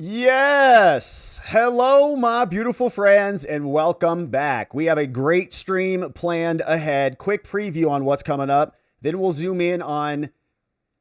Yes. Hello, my beautiful friends, and welcome back. We have a great stream planned ahead. Quick preview on what's coming up. Then we'll zoom in on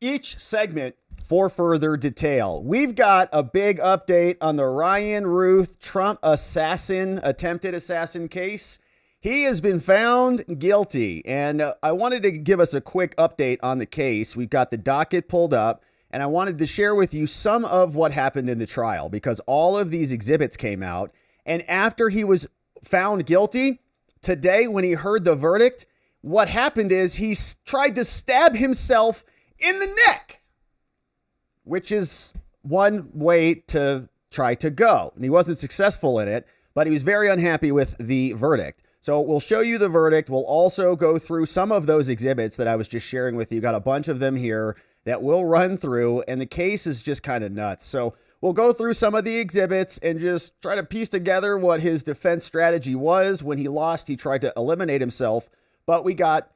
each segment for further detail. We've got a big update on the Ryan Routh Trump attempted assassin case. He has been found guilty, and I wanted to give us a quick update on the case. We've got the docket pulled up, and I wanted to share with you some of what happened in the trial because all of these exhibits came out. And after he was found guilty, today when he heard the verdict, what happened is he tried to stab himself in the neck, which is one way to try to go. And he wasn't successful in it, but he was very unhappy with the verdict. So we'll show you the verdict. We'll also go through some of those exhibits that I was just sharing with you. Got a bunch of them here that we'll run through, and the case is just kind of nuts. So we'll go through some of the exhibits and just try to piece together what his defense strategy was. When he lost, he tried to eliminate himself, but we got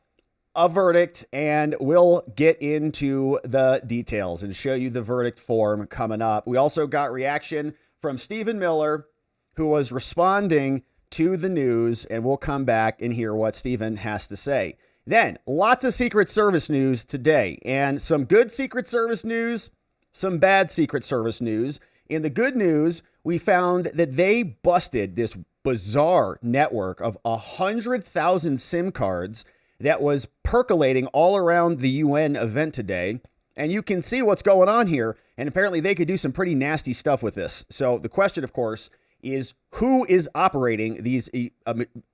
a verdict, and we'll get into the details and show you the verdict form coming up. We also got reaction from Stephen Miller, who was responding to the news, and we'll come back and hear what Stephen has to say. Then, lots of Secret Service news today, and some good Secret Service news, some bad Secret Service news. In the good news, we found that they busted this bizarre network of 100,000 SIM cards that was percolating all around the UN event today. And you can see what's going on here, and apparently they could do some pretty nasty stuff with this. So the question, of course, is who is operating these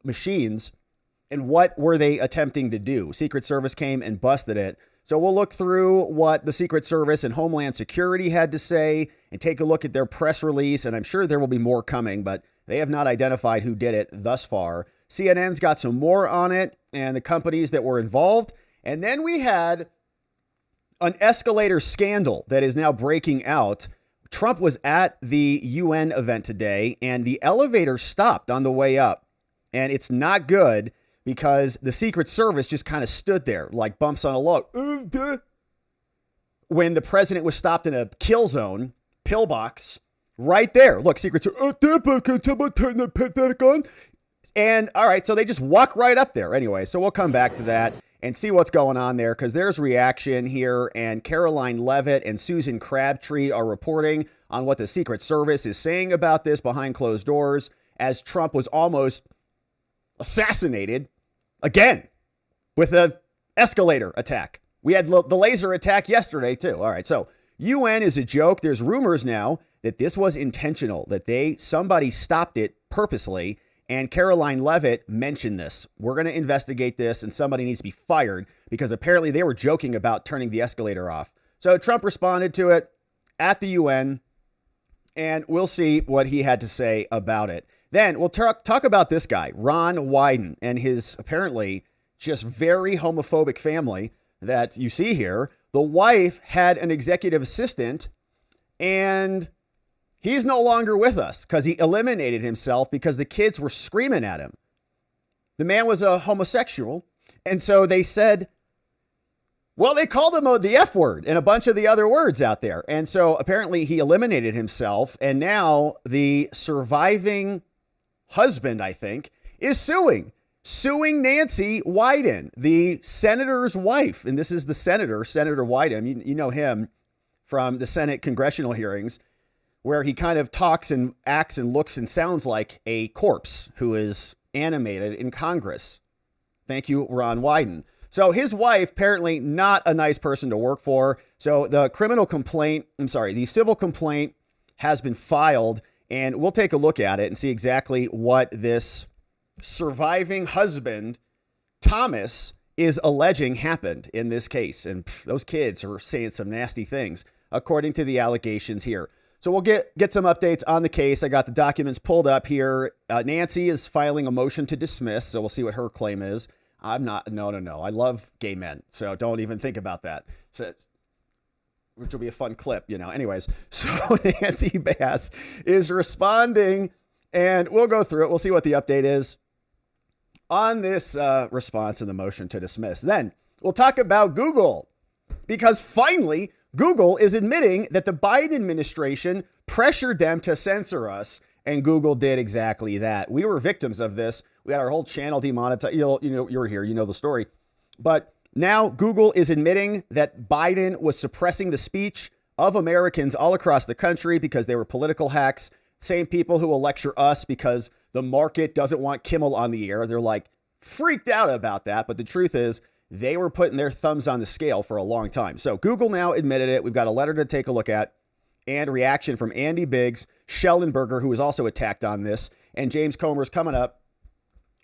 machines? And what were they attempting to do? Secret Service came and busted it. So we'll look through what the Secret Service and Homeland Security had to say and take a look at their press release. And I'm sure there will be more coming, but they have not identified who did it thus far. CNN's got some more on it and the companies that were involved. And then we had an Escalator scandal that is now breaking out. Trump was at the UN event today, and the elevator stopped on the way up. And it's not good, because the Secret Service just kind of stood there like bumps on a log. When the president was stopped in a kill zone, pillbox, right there. Look, Secret Service. Can someone turn the back on? And all right, so they just walk right up there. Anyway, so we'll come back to that and see what's going on there, because there's reaction here. And Caroline Leavitt and Susan Crabtree are reporting on what the Secret Service is saying about this behind closed doors, as Trump was almost assassinated again with an escalator attack. We had the laser attack yesterday too. All right, so UN is a joke. There's rumors now that this was intentional, that somebody stopped it purposely, and Caroline Leavitt mentioned this. We're going to investigate this, and somebody needs to be fired because apparently they were joking about turning the escalator off. So Trump responded to it at the UN, and we'll see what he had to say about it. Then we'll talk about this guy, Ron Wyden, and his apparently just very homophobic family that you see here. The wife had an executive assistant, and he's no longer with us because he eliminated himself because the kids were screaming at him. The man was a homosexual, and so they said, well, they called him the F word and a bunch of the other words out there. And so apparently he eliminated himself, and now the surviving husband, I think, is suing Nancy Wyden, the senator's wife. And this is the Senator Wyden. You know him from the Senate congressional hearings, where he kind of talks and acts and looks and sounds like a corpse who is animated in Congress. Thank you, Ron Wyden. So his wife, apparently not a nice person to work for. So the civil complaint has been filed. And we'll take a look at it and see exactly what this surviving husband, Thomas, is alleging happened in this case. And those kids are saying some nasty things, according to the allegations here. So we'll get some updates on the case. I got the documents pulled up here. Nancy is filing a motion to dismiss, so we'll see what her claim is. I'm not, no. I love gay men, so don't even think about that. So, which will be a fun clip, Anyways, so Nancy Bass is responding, and we'll go through it. We'll see what the update is on this response in the motion to dismiss. Then we'll talk about Google, because finally Google is admitting that the Biden administration pressured them to censor us, and Google did exactly that. We were victims of this. We had our whole channel demonetized. You're here, you know the story. But now Google is admitting that Biden was suppressing the speech of Americans all across the country because they were political hacks. Same people who will lecture us because the market doesn't want Kimmel on the air. They're like freaked out about that. But the truth is, they were putting their thumbs on the scale for a long time. So Google now admitted it. We've got a letter to take a look at and reaction from Andy Biggs, Schellenberger, who was also attacked on this, and James Comer's coming up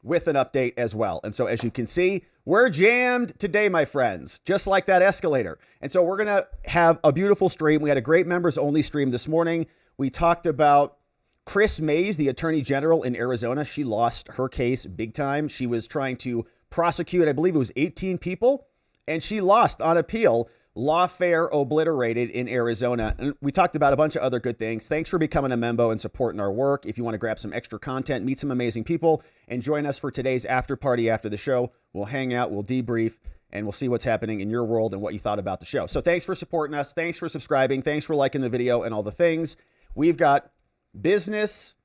with an update as well. And so as you can see, we're jammed today, my friends, just like that escalator. And so we're going to have a beautiful stream. We had a great members only stream this morning. We talked about Chris Mays, the attorney general in Arizona. She lost her case big time. She was trying to prosecute, I believe it was 18 people, and she lost on appeal. Lawfare obliterated in Arizona. And we talked about a bunch of other good things. Thanks for becoming a member and supporting our work. If you want to grab some extra content, meet some amazing people, and join us for today's after party after the show. We'll hang out, we'll debrief, and we'll see what's happening in your world and what you thought about the show. So thanks for supporting us. Thanks for subscribing. Thanks for liking the video and all the things. We've got business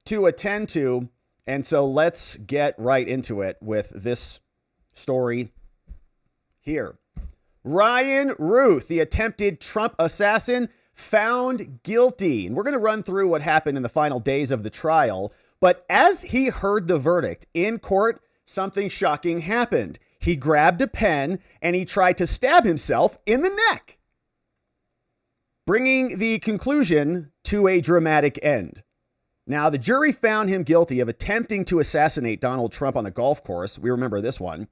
to attend to. And so let's get right into it with this story here. Ryan Routh, the attempted Trump assassin, found guilty. And we're going to run through what happened in the final days of the trial. But as he heard the verdict in court, something shocking happened. He grabbed a pen and he tried to stab himself in the neck, bringing the conclusion to a dramatic end. Now, the jury found him guilty of attempting to assassinate Donald Trump on the golf course. We remember this one.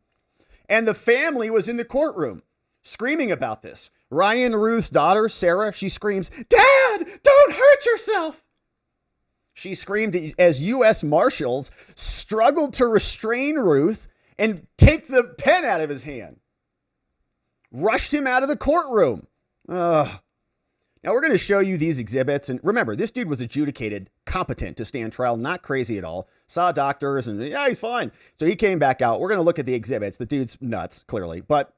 And the family was in the courtroom screaming about this. Ryan Routh's daughter, Sarah, she screams, "Dad, don't hurt yourself." She screamed as U.S. Marshals struggled to restrain Routh and take the pen out of his hand. Rushed him out of the courtroom. Ugh. Now, we're going to show you these exhibits. And remember, this dude was adjudicated competent to stand trial, not crazy at all. Saw doctors and, yeah, he's fine. So he came back out. We're going to look at the exhibits. The dude's nuts, clearly. But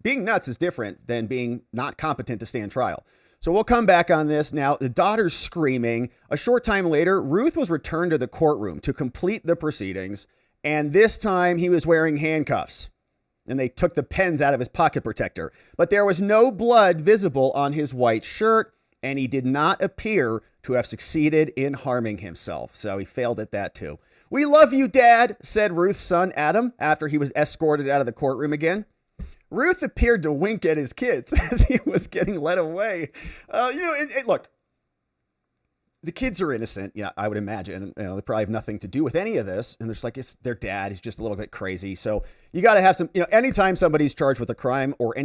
being nuts is different than being not competent to stand trial. So we'll come back on this. Now, the daughter's screaming. A short time later, Routh was returned to the courtroom to complete the proceedings. And this time he was wearing handcuffs. And they took the pens out of his pocket protector. But there was no blood visible on his white shirt, and he did not appear to have succeeded in harming himself. So he failed at that too. "We love you, Dad," said Routh's son, Adam, after he was escorted out of the courtroom again. Routh appeared to wink at his kids as he was getting led away. Look, the kids are innocent. Yeah, I would imagine. They probably have nothing to do with any of this. And there's like, it's their dad. He's just a little bit crazy. So you got to have some, anytime somebody's charged with a crime or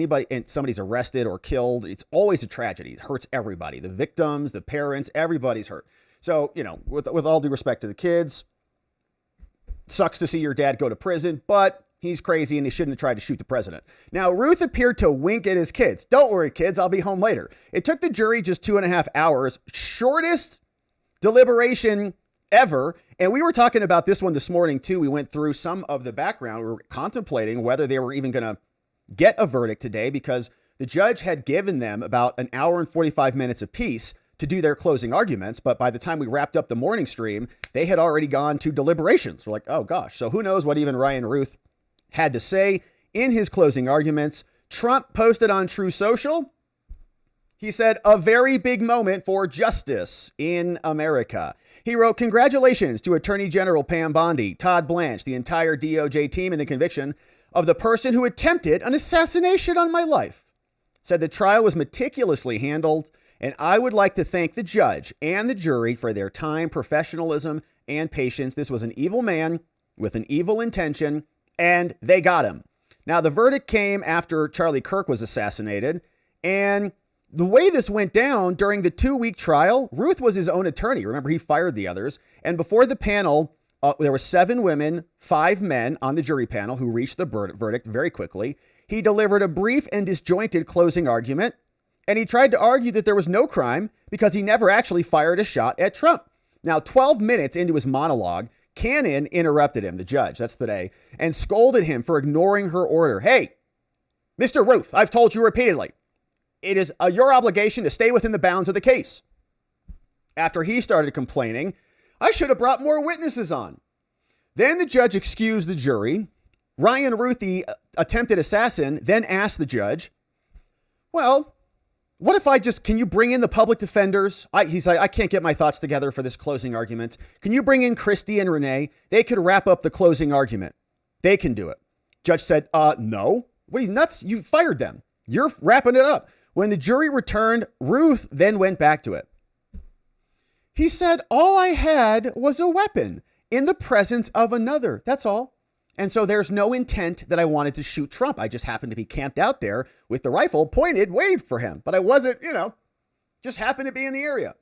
somebody's arrested or killed, it's always a tragedy. It hurts everybody. The victims, the parents, everybody's hurt. So, with all due respect to the kids, sucks to see your dad go to prison, but he's crazy and he shouldn't have tried to shoot the president. Now, Routh appeared to wink at his kids. "Don't worry, kids, I'll be home later." It took the jury just 2.5 hours, shortest deliberation ever. And we were talking about this one this morning too. We went through some of the background. We were contemplating whether they were even going to get a verdict today because the judge had given them about an hour and 45 minutes apiece to do their closing arguments. But by the time we wrapped up the morning stream, they had already gone to deliberations. We're like, oh gosh. So who knows what even Ryan Routh had to say in his closing arguments. Trump posted on True Social. He said, "A very big moment for justice in America." He wrote, "Congratulations to Attorney General Pam Bondi, Todd Blanche, the entire DOJ team in the conviction of the person who attempted an assassination on my life. Said the trial was meticulously handled, and I would like to thank the judge and the jury for their time, professionalism, and patience. This was an evil man with an evil intention, and they got him." Now, the verdict came after Charlie Kirk was assassinated, and the way this went down during the 2-week trial, Routh was his own attorney. Remember, he fired the others. And before the panel, there were 7 women, 5 men on the jury panel who reached the verdict very quickly. He delivered a brief and disjointed closing argument, and he tried to argue that there was no crime because he never actually fired a shot at Trump. Now, 12 minutes into his monologue, Cannon interrupted him, the judge, that's today, and scolded him for ignoring her order. "Hey, Mr. Routh, I've told you repeatedly, it is your obligation to stay within the bounds of the case. After he started complaining, I should have brought more witnesses on. Then the judge excused the jury. Ryan Routh, the attempted assassin, then asked the judge, well, what if can you bring in the public defenders? He's like, I can't get my thoughts together for this closing argument. Can you bring in Christy and Renee? They could wrap up the closing argument. They can do it. Judge said, no. What are you, nuts? You fired them. You're wrapping it up. When the jury returned, Routh then went back to it. He said, all I had was a weapon in the presence of another. That's all. And so there's no intent that I wanted to shoot Trump. I just happened to be camped out there with the rifle pointed, waiting for him. But I wasn't, just happened to be in the area.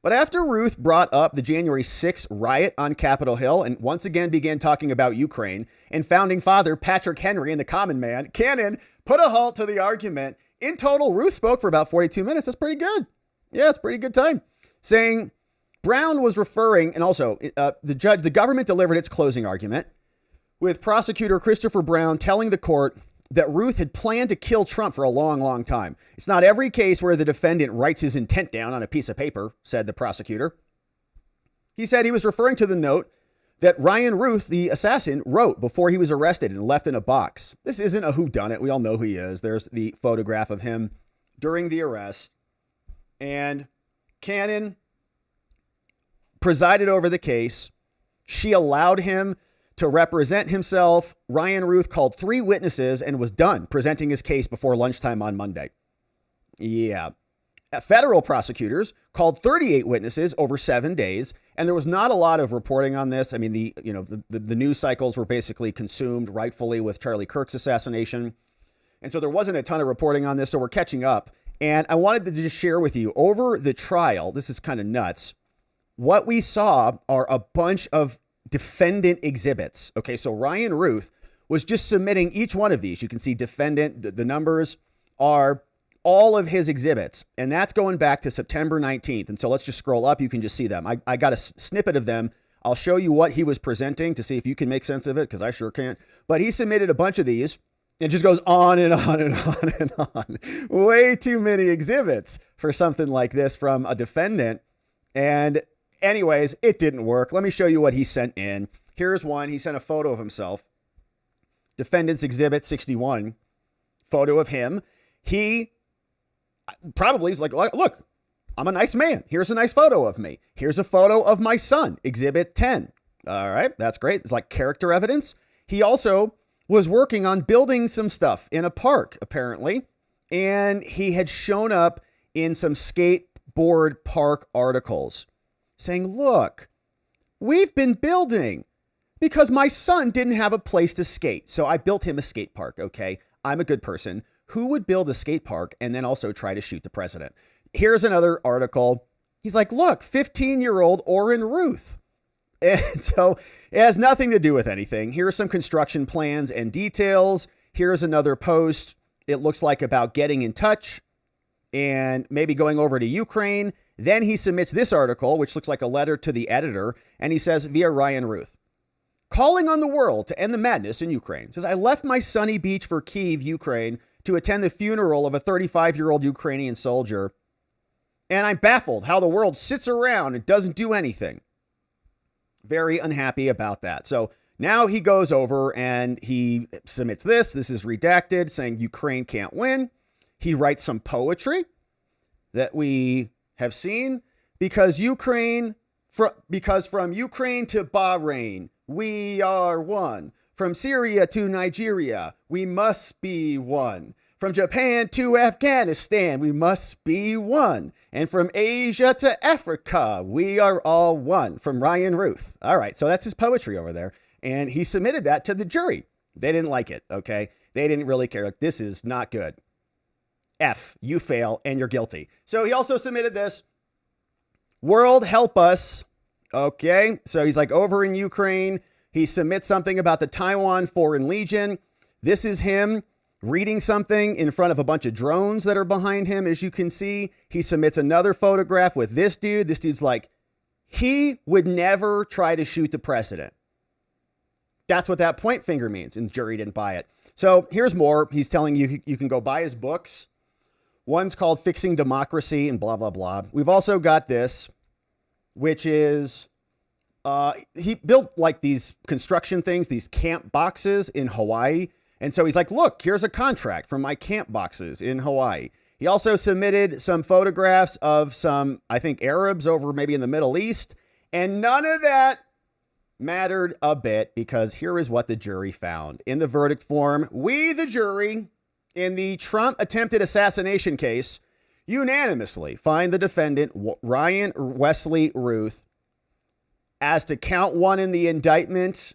But after Routh brought up the January 6th riot on Capitol Hill and once again began talking about Ukraine, and founding father Patrick Henry and the common man, Cannon, put a halt to the argument. In total, Routh spoke for about 42 minutes. That's pretty good. Yeah, it's pretty good time. Saying Brown was referring, and also the government delivered its closing argument, with prosecutor Christopher Brown telling the court that Routh had planned to kill Trump for a long, long time. It's not every case where the defendant writes his intent down on a piece of paper, said the prosecutor. He said he was referring to the note that Ryan Routh, the assassin, wrote before he was arrested and left in a box. This isn't a whodunit. We all know who he is. There's the photograph of him during the arrest. And Cannon presided over the case. She allowed him to represent himself. Ryan Routh called 3 witnesses and was done presenting his case before lunchtime on Monday. Yeah. Federal prosecutors called 38 witnesses over 7 days, and there was not a lot of reporting on this. I mean, the news cycles were basically consumed rightfully with Charlie Kirk's assassination. And so there wasn't a ton of reporting on this, so we're catching up. And I wanted to just share with you over the trial, this is kind of nuts. What we saw are a bunch of defendant exhibits. Okay, so Ryan Routh was just submitting each one of these. You can see defendant, the numbers are all of his exhibits, and that's going back to September 19th. And so let's just scroll up. You can just see them. I got a snippet of them. I'll show you what he was presenting to see if you can make sense of it, because I sure can't. But he submitted a bunch of these. It just goes on and on and on and on. Way too many exhibits for something like this from a defendant. And anyways, it didn't work. Let me show you what he sent in. Here's one. He sent a photo of himself. Defendant's Exhibit 61. Photo of him. He probably is like, look, I'm a nice man. Here's a nice photo of me. Here's a photo of my son. Exhibit 10. All right, that's great. It's like character evidence. He also was working on building some stuff in a park, apparently. And he had shown up in some skateboard park articles saying, look, we've been building because my son didn't have a place to skate. So I built him a skate park. Okay. I'm a good person. Who would build a skate park and then also try to shoot the president? Here's another article. He's like, look, 15-year-old Orrin Routh. And so it has nothing to do with anything. Here are some construction plans and details. Here's another post. It looks like about getting in touch and maybe going over to Ukraine. Then he submits this article, which looks like a letter to the editor. And he says, via Ryan Routh, calling on the world to end the madness in Ukraine. Says, I left my sunny beach for Kyiv, Ukraine, to attend the funeral of a 35-year-old Ukrainian soldier. And I'm baffled how the world sits around and doesn't do anything. Very unhappy about that. So now he goes over and he submits this. This is redacted, saying Ukraine can't win. He writes some poetry that we have seen because from Ukraine to Bahrain, we are one. From Syria to Nigeria, we must be one. From Japan to Afghanistan, we must be one. And from Asia to Africa, we are all one. From Ryan Routh. All right, so that's his poetry over there. And he submitted that to the jury. They didn't like it, okay? They didn't really care. Like, this is not good. F, you fail and you're guilty. So he also submitted this. World help us. Okay, so he's like over in Ukraine. He submits something about the Taiwan Foreign Legion. This is him reading something in front of a bunch of drones that are behind him. As you can see, he submits another photograph with this dude. This dude's like, he would never try to shoot the president. That's what that point finger means. And the jury didn't buy it. So here's more. He's telling you, you can go buy his books. One's called Fixing Democracy and blah, blah, blah. We've also got this, which is he built like these construction things, these camp boxes in Hawaii. And so he's like, look, here's a contract for my camp boxes in Hawaii. He also submitted some photographs of some, I think, Arabs over maybe in the Middle East. And none of that mattered a bit, because here is what the jury found. In the verdict form, we, the jury, in the Trump attempted assassination case, unanimously find the defendant, Ryan Wesley Routh, as to count 1 in the indictment,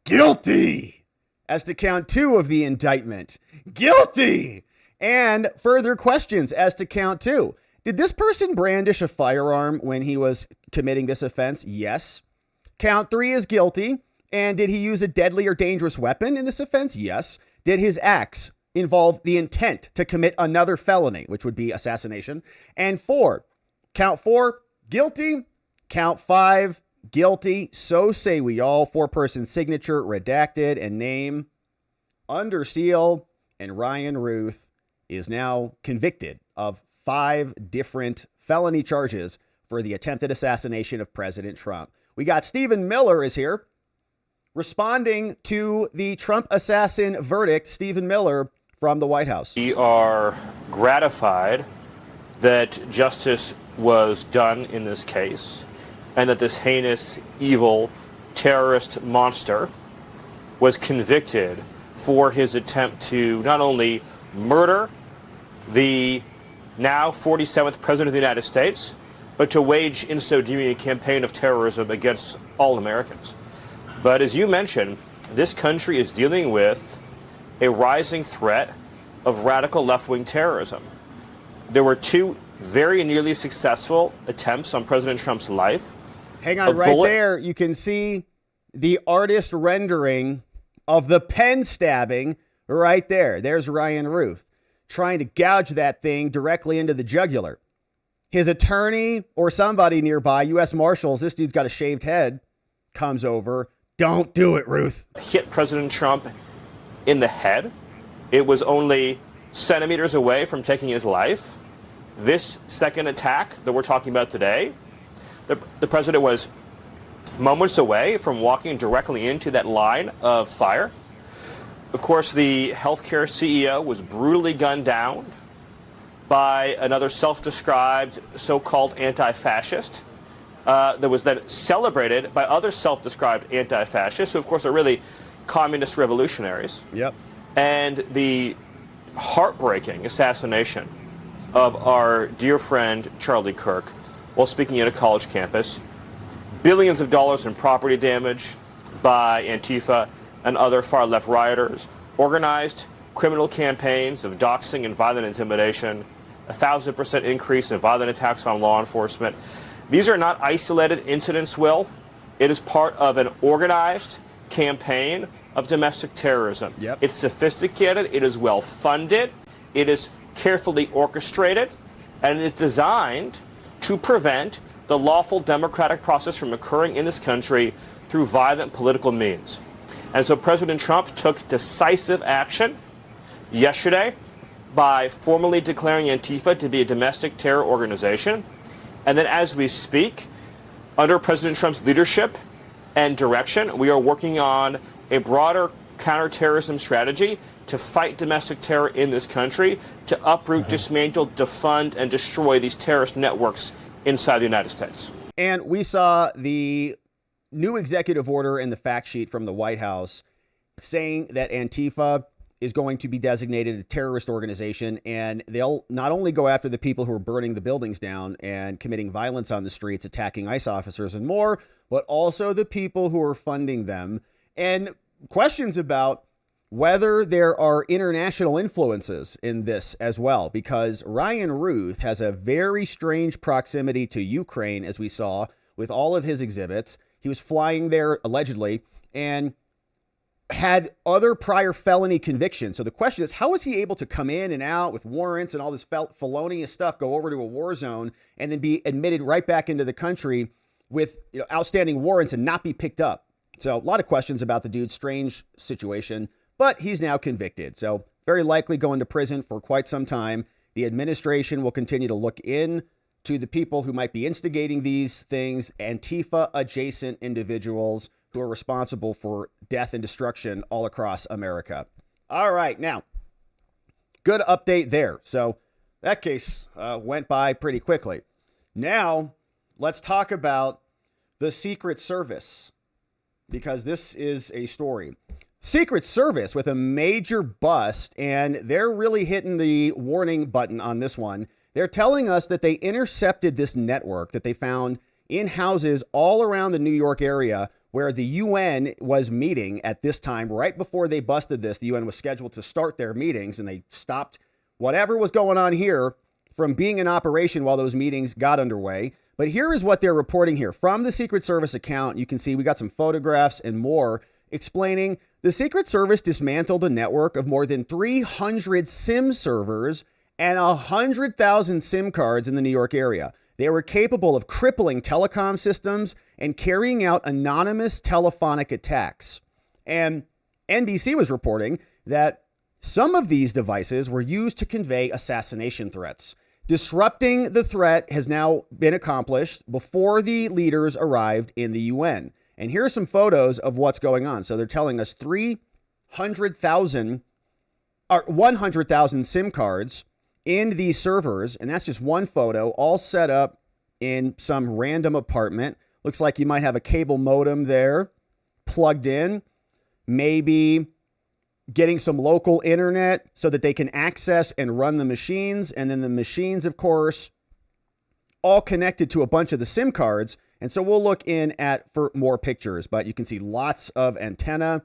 guilty. As to count 2 of the indictment, guilty. And further questions as to count 2. Did this person brandish a firearm when he was committing this offense? Yes. Count 3 is guilty. And did he use a deadly or dangerous weapon in this offense? Yes. Did his acts involve the intent to commit another felony, which would be assassination? And 4, count 4, guilty. Count 5, guilty. So say we all. 4-person signature, redacted, and name under seal. And Ryan Routh is now convicted of 5 different felony charges for the attempted assassination of President Trump. We got Stephen Miller is here responding to the Trump assassin verdict. Stephen Miller from the White House. We are gratified that justice was done in this case, and that this heinous, evil, terrorist monster was convicted for his attempt to not only murder the now 47th President of the United States, but to wage, in so doing, a campaign of terrorism against all Americans. But as you mentioned, this country is dealing with a rising threat of radical left-wing terrorism. There were 2 very nearly successful attempts on President Trump's life. Hang on, right there, you can see the artist rendering of the pen stabbing right there. There's Ryan Routh trying to gouge that thing directly into the jugular. His attorney or somebody nearby, U.S. Marshals, this dude's got a shaved head, comes over. Don't do it, Routh. Hit President Trump in the head. It was only centimeters away from taking his life. This second attack that we're talking about today, the president was moments away from walking directly into that line of fire. Of course, the healthcare CEO was brutally gunned down by another self-described so-called anti-fascist that was then celebrated by other self-described anti-fascists, who, of course, are really communist revolutionaries. Yep. And the heartbreaking assassination of our dear friend Charlie Kirk while speaking at a college campus. Billions of dollars in property damage by Antifa and other far-left rioters. Organized criminal campaigns of doxing and violent intimidation. 1,000% increase in violent attacks on law enforcement. These are not isolated incidents, Will. It is part of an organized campaign of domestic terrorism. Yep. It's sophisticated, it is well funded, it is carefully orchestrated, and it's designed to prevent the lawful democratic process from occurring in this country through violent political means. And so President Trump took decisive action yesterday by formally declaring Antifa to be a domestic terror organization. And then as we speak, under President Trump's leadership and direction, we are working on a broader counterterrorism strategy to fight domestic terror in this country, to uproot, dismantle, defund, and destroy these terrorist networks inside the United States. And we saw the new executive order in the fact sheet from the White House saying that Antifa is going to be designated a terrorist organization, and they'll not only go after the people who are burning the buildings down and committing violence on the streets, attacking ICE officers and more, but also the people who are funding them. And questions about whether there are international influences in this as well, because Ryan Routh has a very strange proximity to Ukraine, as we saw with all of his exhibits. He was flying there allegedly and had other prior felony convictions. So the question is, how is he able to come in and out with warrants and all this felonious stuff, go over to a war zone and then be admitted right back into the country with outstanding warrants and not be picked up? So a lot of questions about the dude's strange situation, but he's now convicted. So very likely going to prison for quite some time. The administration will continue to look in to the people who might be instigating these things, Antifa adjacent individuals who are responsible for death and destruction all across America. All right, now, good update there. So that case went by pretty quickly. Now, let's talk about the Secret Service, because this is a story. Secret Service with a major bust, and they're really hitting the warning button on this one. They're telling us that they intercepted this network that they found in houses all around the New York area where the UN was meeting at this time. Right before they busted this, the UN was scheduled to start their meetings, and they stopped whatever was going on here from being in operation while those meetings got underway. But here is what they're reporting here. From the Secret Service account, you can see we got some photographs and more explaining the Secret Service dismantled a network of more than 300 SIM servers and 100,000 SIM cards in the New York area. They were capable of crippling telecom systems and carrying out anonymous telephonic attacks. And NBC was reporting that some of these devices were used to convey assassination threats. Disrupting the threat has now been accomplished before the leaders arrived in the UN. And here are some photos of what's going on. So they're telling us 100,000 SIM cards in these servers. And that's just one photo, all set up in some random apartment. Looks like you might have a cable modem there plugged in, maybe getting some local internet so that they can access and run the machines. And then the machines, of course, all connected to a bunch of the SIM cards. And so we'll look in at for more pictures, but you can see lots of antenna,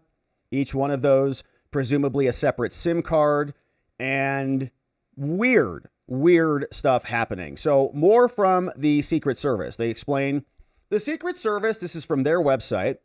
each one of those, presumably a separate SIM card, and weird stuff happening. So more from the Secret Service. They explain the Secret Service, this is from their website,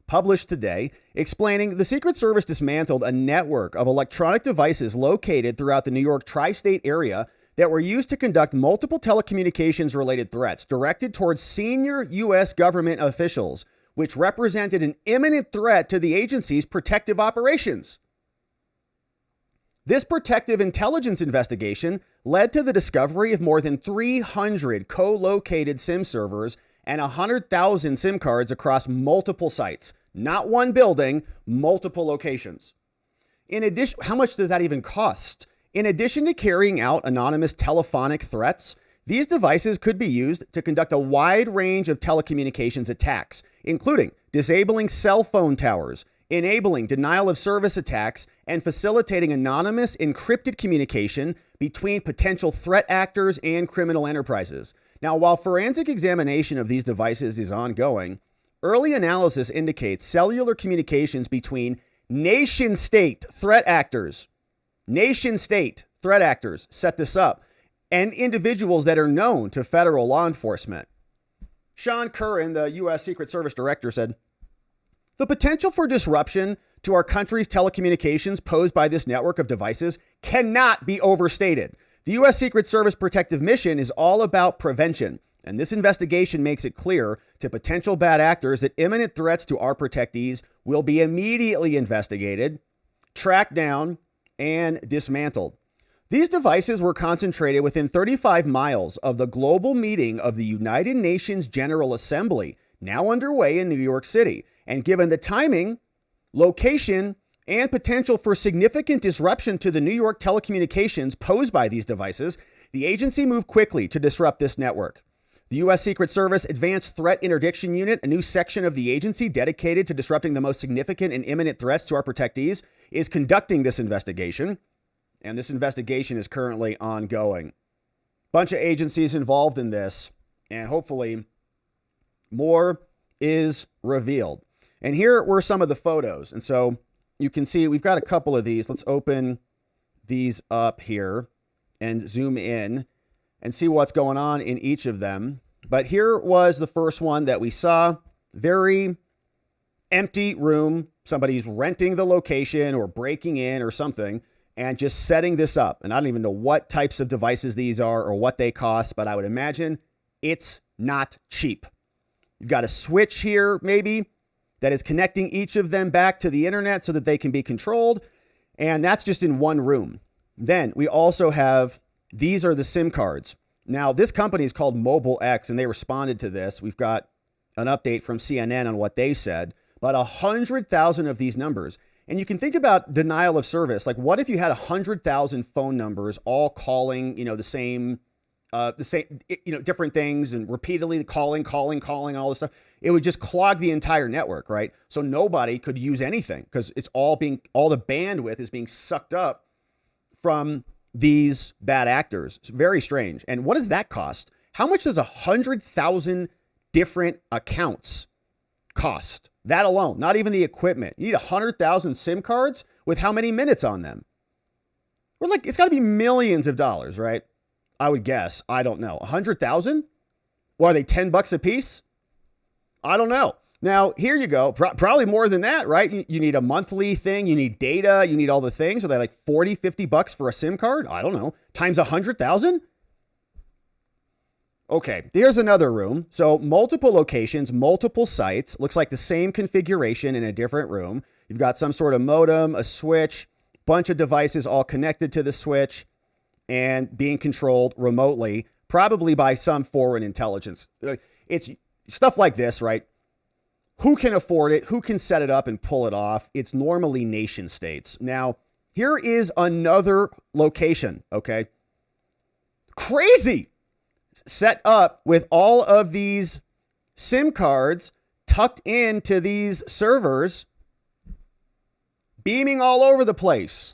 published today, explaining the Secret Service dismantled a network of electronic devices located throughout the New York tri-state area that were used to conduct multiple telecommunications-related threats directed towards senior U.S. government officials, which represented an imminent threat to the agency's protective operations. This protective intelligence investigation led to the discovery of more than 300 co-located SIM servers and 100,000 SIM cards across multiple sites. Not one building, multiple locations. In addition, how much does that even cost? In addition to carrying out anonymous telephonic threats, these devices could be used to conduct a wide range of telecommunications attacks, including disabling cell phone towers, enabling denial of service attacks, and facilitating anonymous encrypted communication between potential threat actors and criminal enterprises. Now, while forensic examination of these devices is ongoing, early analysis indicates cellular communications between nation-state threat actors set this up, and individuals that are known to federal law enforcement. Sean Curran, the U.S. Secret Service director, said, "The potential for disruption to our country's telecommunications posed by this network of devices cannot be overstated. The U.S. Secret Service protective mission is all about prevention, and this investigation makes it clear to potential bad actors that imminent threats to our protectees will be immediately investigated, tracked down, and dismantled." These devices were concentrated within 35 miles of the global meeting of the United Nations General Assembly, now underway in New York City. And given the timing, location, and potential for significant disruption to the New York telecommunications posed by these devices, the agency moved quickly to disrupt this network. The U.S. Secret Service Advanced Threat Interdiction Unit, a new section of the agency dedicated to disrupting the most significant and imminent threats to our protectees, is conducting this investigation. And this investigation is currently ongoing. Bunch of agencies involved in this, and hopefully more is revealed. And here were some of the photos. And so you can see we've got a couple of these. Let's open these up here and zoom in and see what's going on in each of them. But here was the first one that we saw. Very empty room. Somebody's renting the location or breaking in or something and just setting this up. And I don't even know what types of devices these are or what they cost, but I would imagine it's not cheap. You've got a switch here, maybe, that is connecting each of them back to the internet so that they can be controlled. And that's just in one room. Then we also have These are the SIM cards. Now, this company is called Mobile X, and they responded to this. We've got an update from CNN on what they said, but 100,000 of these numbers. And you can think about denial of service. Like, what if you had 100,000 phone numbers all calling, the same, different things, and repeatedly calling, all this stuff? It would just clog the entire network, right? So nobody could use anything because it's all the bandwidth is being sucked up from these bad actors. It's very strange. And what does that cost? How much does 100,000 different accounts cost? That alone, not even the equipment. You need 100,000 SIM cards with how many minutes on them? We're like, it's got to be millions of dollars, right? I would guess. I don't know. 100,000? Well, are they $10 a piece? I don't know. Now, here you go. Probably more than that, right? You need a monthly thing. You need data. You need all the things. Are they like 40, $50 for a SIM card? I don't know. Times 100,000? Okay, here's another room. So multiple locations, multiple sites. Looks like the same configuration in a different room. You've got some sort of modem, a switch, bunch of devices all connected to the switch and being controlled remotely, probably by some foreign intelligence. It's stuff like this, right? Who can afford it? Who can set it up and pull it off? It's normally nation states. Now, here is another location, okay? Crazy! Set up with all of these SIM cards tucked into these servers, beaming all over the place.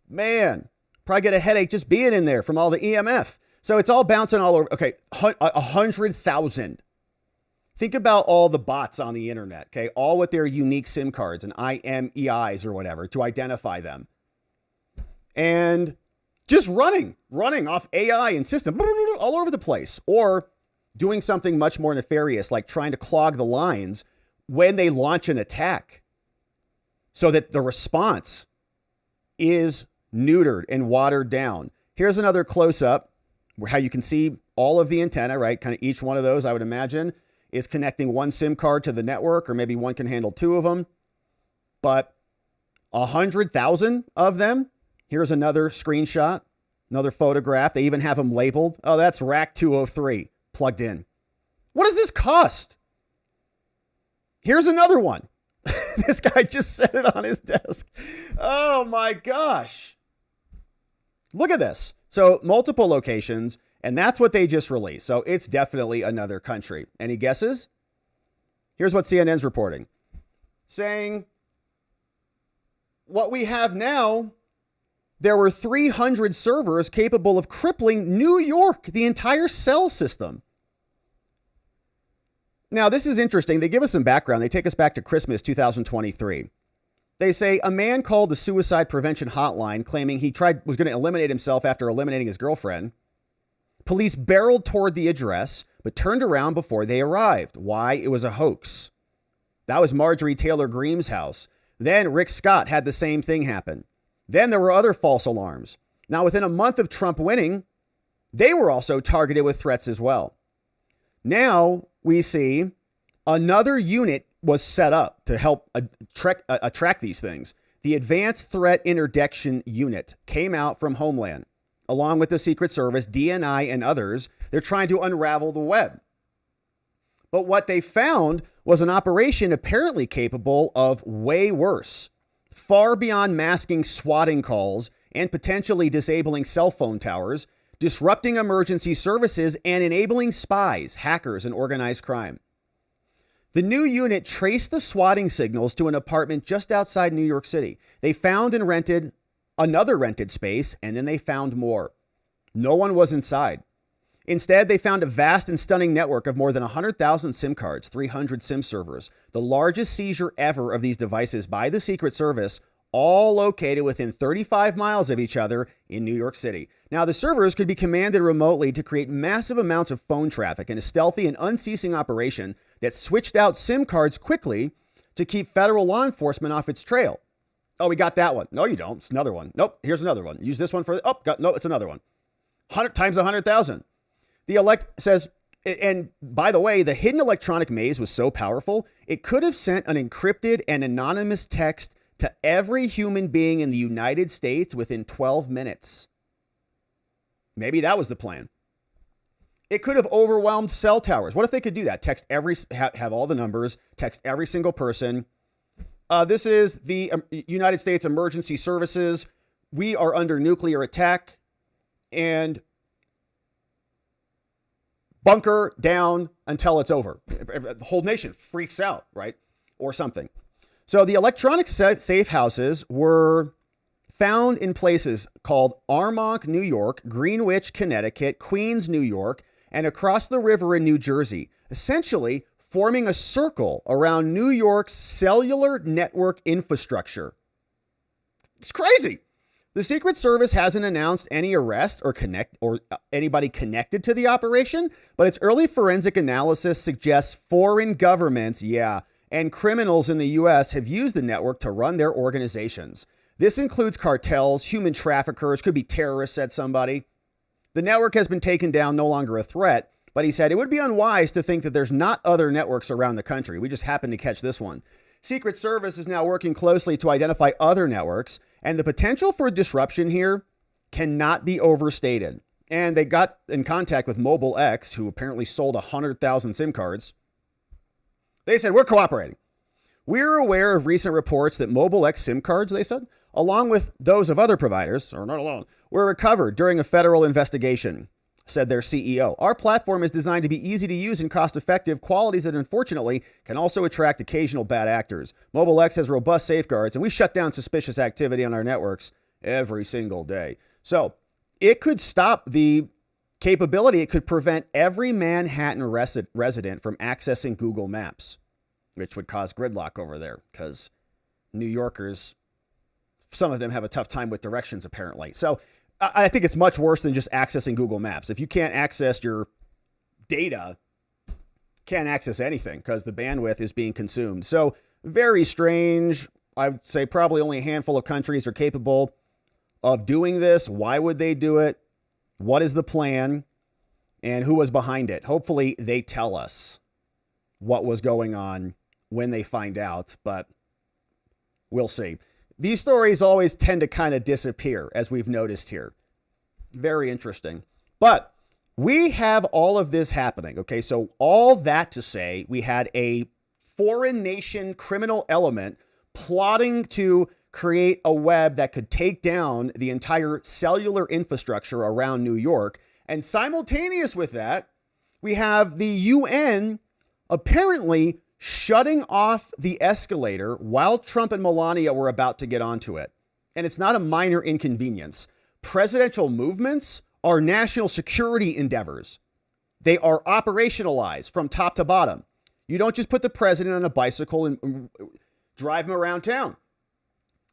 Man, probably get a headache just being in there from all the EMF. So it's all bouncing all over. Okay, 100,000. Think about all the bots on the internet, okay? All with their unique SIM cards and IMEIs or whatever to identify them. And just running off AI and system all over the place, or doing something much more nefarious, like trying to clog the lines when they launch an attack so that the response is neutered and watered down. Here's another close up where how you can see all of the antenna, right? Kind of each one of those, I would imagine, is connecting one SIM card to the network, or maybe one can handle two of them, but 100,000 of them. Here's another screenshot, another photograph. They even have them labeled. Oh, that's rack 203 plugged in. What does this cost? Here's another one. This guy just set it on his desk. Oh my gosh. Look at this. So multiple locations, and that's what they just released. So it's definitely another country. Any guesses? Here's what CNN's reporting. Saying what we have now, there were 300 servers capable of crippling New York, the entire cell system. Now, this is interesting. They give us some background. They take us back to Christmas 2023. They say a man called the suicide prevention hotline claiming he was going to eliminate himself after eliminating his girlfriend. Police barreled toward the address, but turned around before they arrived. Why? It was a hoax. That was Marjorie Taylor Greene's house. Then Rick Scott had the same thing happen. Then there were other false alarms. Now, within a month of Trump winning, they were also targeted with threats as well. Now we see another unit was set up to help attract these things. The Advanced Threat Interdiction Unit came out from Homeland, along with the Secret Service, DNI, and others. They're trying to unravel the web. But what they found was an operation apparently capable of way worse, far beyond masking swatting calls and potentially disabling cell phone towers, disrupting emergency services, and enabling spies, hackers, and organized crime. The new unit traced the swatting signals to an apartment just outside New York City. They found and rented another rented space, and then they found more. No one was inside. Instead, they found a vast and stunning network of more than 100,000 SIM cards, 300 SIM servers, the largest seizure ever of these devices by the Secret Service, all located within 35 miles of each other in New York City. Now, the servers could be commanded remotely to create massive amounts of phone traffic in a stealthy and unceasing operation that switched out SIM cards quickly to keep federal law enforcement off its trail. Oh, we got that one. No, you don't. It's another one. Nope. Here's another one. Use this one for, no, it's another one. 100 times 100,000. The says, and by the way, the hidden electronic maze was so powerful, it could have sent an encrypted and anonymous text to every human being in the United States within 12 minutes. Maybe that was the plan. It could have overwhelmed cell towers. What if they could do that? Text have all the numbers, text every single person. This is the United States Emergency Services. We are under nuclear attack, and bunker down until it's over. The whole nation freaks out, right? Or something. So the electronic safe houses were found in places called Armonk, New York, Greenwich, Connecticut, Queens, New York, and across the river in New Jersey, essentially forming a circle around New York's cellular network infrastructure. It's crazy. The Secret Service hasn't announced any arrest or anybody connected to the operation, but its early forensic analysis suggests foreign governments, and criminals in the U.S. have used the network to run their organizations. This includes cartels, human traffickers, could be terrorists, said somebody. The network has been taken down, no longer a threat, but he said it would be unwise to think that there's not other networks around the country. We just happened to catch this one. Secret Service is now working closely to identify other networks, and the potential for disruption here cannot be overstated. And they got in contact with Mobile X, who apparently sold 100,000 SIM cards. They said, we're cooperating. We're aware of recent reports that Mobile X SIM cards, they said, along with those of other providers, or not alone, were recovered during a federal investigation, said their CEO. Our platform is designed to be easy to use and cost-effective, qualities that unfortunately can also attract occasional bad actors. Mobile X has robust safeguards, and we shut down suspicious activity on our networks every single day. So it could stop the capability. It could prevent every Manhattan resident from accessing Google Maps, which would cause gridlock over there because New Yorkers, some of them have a tough time with directions, apparently. So I think it's much worse than just accessing Google Maps. If you can't access your data, can't access anything because the bandwidth is being consumed. So very strange. I'd say probably only a handful of countries are capable of doing this. Why would they do it? What is the plan? And who was behind it? Hopefully they tell us what was going on when they find out, but we'll see. These stories always tend to kind of disappear, as we've noticed here. Very interesting. But we have all of this happening. Okay, so all that to say, we had a foreign nation criminal element plotting to create a web that could take down the entire cellular infrastructure around New York. And simultaneous with that, we have the UN apparently shutting off the escalator while Trump and Melania were about to get onto it. And it's not a minor inconvenience. Presidential movements are national security endeavors. They are operationalized from top to bottom. You don't just put the president on a bicycle and drive him around town.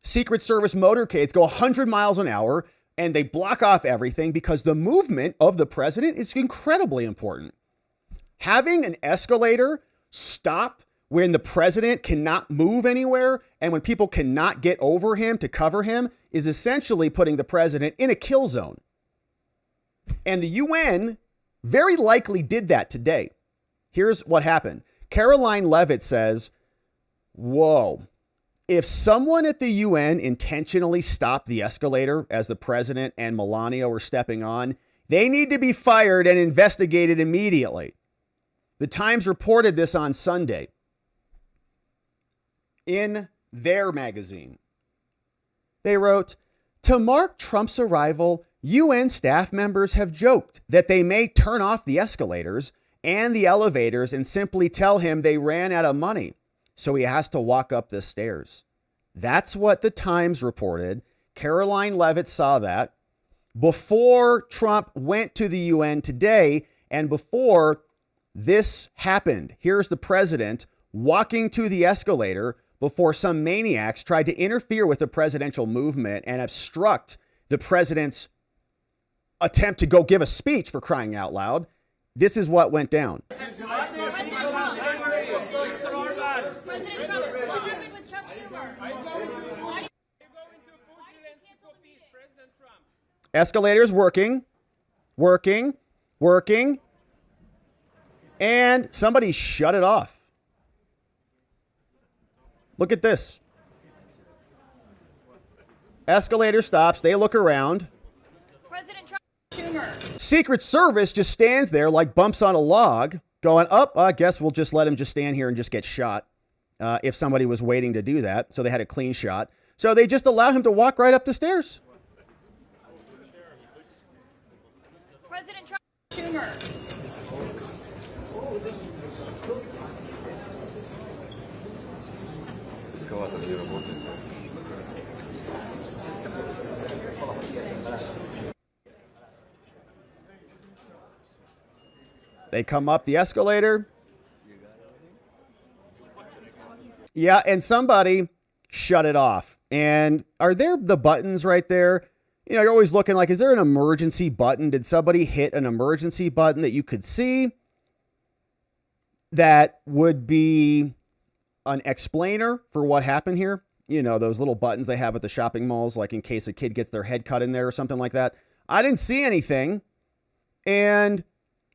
Secret Service motorcades go 100 miles an hour and they block off everything because the movement of the president is incredibly important. Having an escalator stop when the president cannot move anywhere and when people cannot get over him to cover him is essentially putting the president in a kill zone. And the UN very likely did that today. Here's what happened. Caroline Leavitt says, whoa, if someone at the UN intentionally stopped the escalator as the president and Melania were stepping on, they need to be fired and investigated immediately. The Times reported this on Sunday in their magazine. They wrote, to mark Trump's arrival, UN staff members have joked that they may turn off the escalators and the elevators and simply tell him they ran out of money, so he has to walk up the stairs. That's what the Times reported. Caroline Leavitt saw that before Trump went to the UN today and before this happened. Here's the president walking to the escalator before some maniacs tried to interfere with the presidential movement and obstruct the president's attempt to go give a speech, for crying out loud. This is what went down. President Trump, what happened with Chuck Schumer? Escalator's working. And somebody shut it off. Look at this. Escalator stops. They look around. President Trump. Schumer. Secret Service just stands there like bumps on a log going, up. I guess we'll just let him just stand here and just get shot if somebody was waiting to do that. So they had a clean shot. So they just allow him to walk right up the stairs. President Trump. Schumer. They come up the escalator. Yeah, and somebody shut it off. And are there the buttons right there? You know, you're always looking like, is there an emergency button? Did somebody hit an emergency button that you could see that would be an explainer for what happened here? You know, those little buttons they have at the shopping malls, like in case a kid gets their head cut in there or something like that. I didn't see anything. And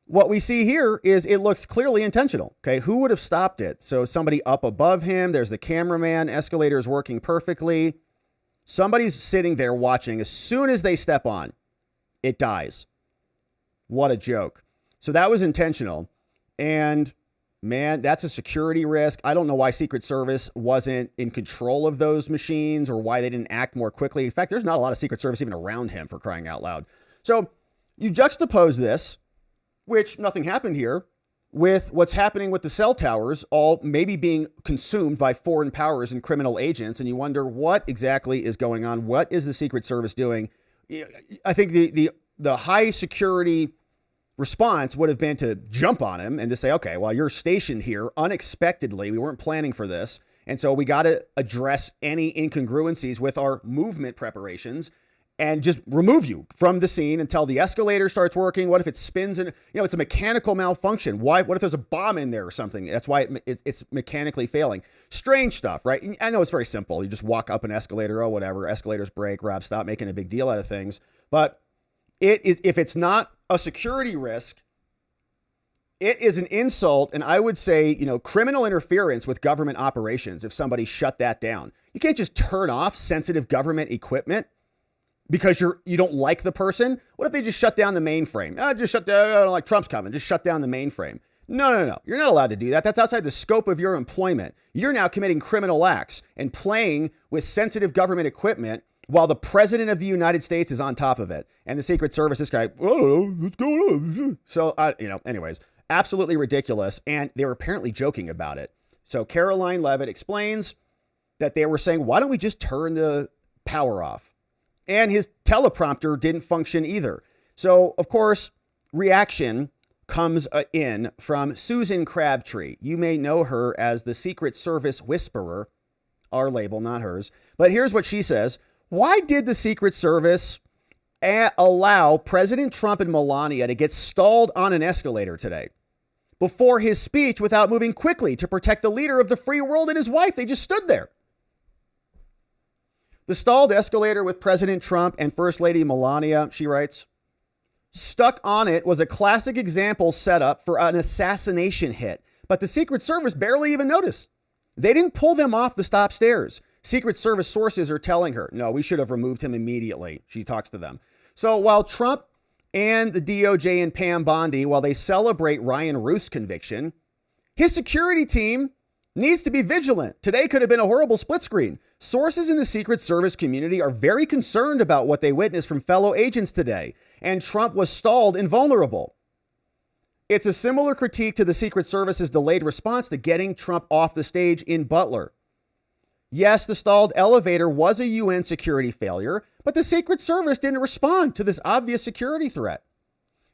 what we see here is it looks clearly intentional. Okay, who would have stopped it? So somebody up above him, there's the cameraman, escalator is working perfectly. Somebody's sitting there watching. As soon as they step on, it dies. What a joke. So that was intentional. And man, that's a security risk. I don't know why Secret Service wasn't in control of those machines or why they didn't act more quickly. In fact, there's not a lot of Secret Service even around him, for crying out loud. So you juxtapose this, which nothing happened here, with what's happening with the cell towers, all maybe being consumed by foreign powers and criminal agents. And you wonder what exactly is going on. What is the Secret Service doing? I think the high security response would have been to jump on him and to say, okay, well, you're stationed here unexpectedly. We weren't planning for this. And so we got to address any incongruencies with our movement preparations and just remove you from the scene until the escalator starts working. What if it spins and, it's a mechanical malfunction? What if there's a bomb in there or something? That's why it's mechanically failing. Strange stuff, right? I know it's very simple. You just walk up an escalator, oh, whatever. Escalators break, Rob, stop making a big deal out of things. But it is, if it's not a security risk, it is an insult. And I would say, criminal interference with government operations if somebody shut that down. You can't just turn off sensitive government equipment because you don't like the person. What if they just shut down the mainframe? Just shut down, like Trump's coming, just shut down the mainframe. No. You're not allowed to do that. That's outside the scope of your employment. You're now committing criminal acts and playing with sensitive government equipment while the president of the United States is on top of it. And the Secret Service, this guy, what's going on? So, anyways, absolutely ridiculous. And they were apparently joking about it. So Caroline Leavitt explains that they were saying, why don't we just turn the power off? And his teleprompter didn't function either. So, of course, reaction comes in from Susan Crabtree. You may know her as the Secret Service whisperer, our label, not hers. But here's what she says. Why did the Secret Service allow President Trump and Melania to get stalled on an escalator today before his speech without moving quickly to protect the leader of the free world and his wife? They just stood there. The stalled escalator with President Trump and First Lady Melania, she writes, stuck on it was a classic example set up for an assassination hit, but the Secret Service barely even noticed. They didn't pull them off the stop stairs. Secret Service sources are telling her, no, we should have removed him immediately. She talks to them. So while Trump and the DOJ and Pam Bondi, while they celebrate Ryan Routh's conviction, his security team needs to be vigilant. Today could have been a horrible split screen. Sources in the Secret Service community are very concerned about what they witnessed from fellow agents today, and Trump was stalled and vulnerable. It's a similar critique to the Secret Service's delayed response to getting Trump off the stage in Butler. Yes, the stalled elevator was a UN security failure, but the Secret Service didn't respond to this obvious security threat.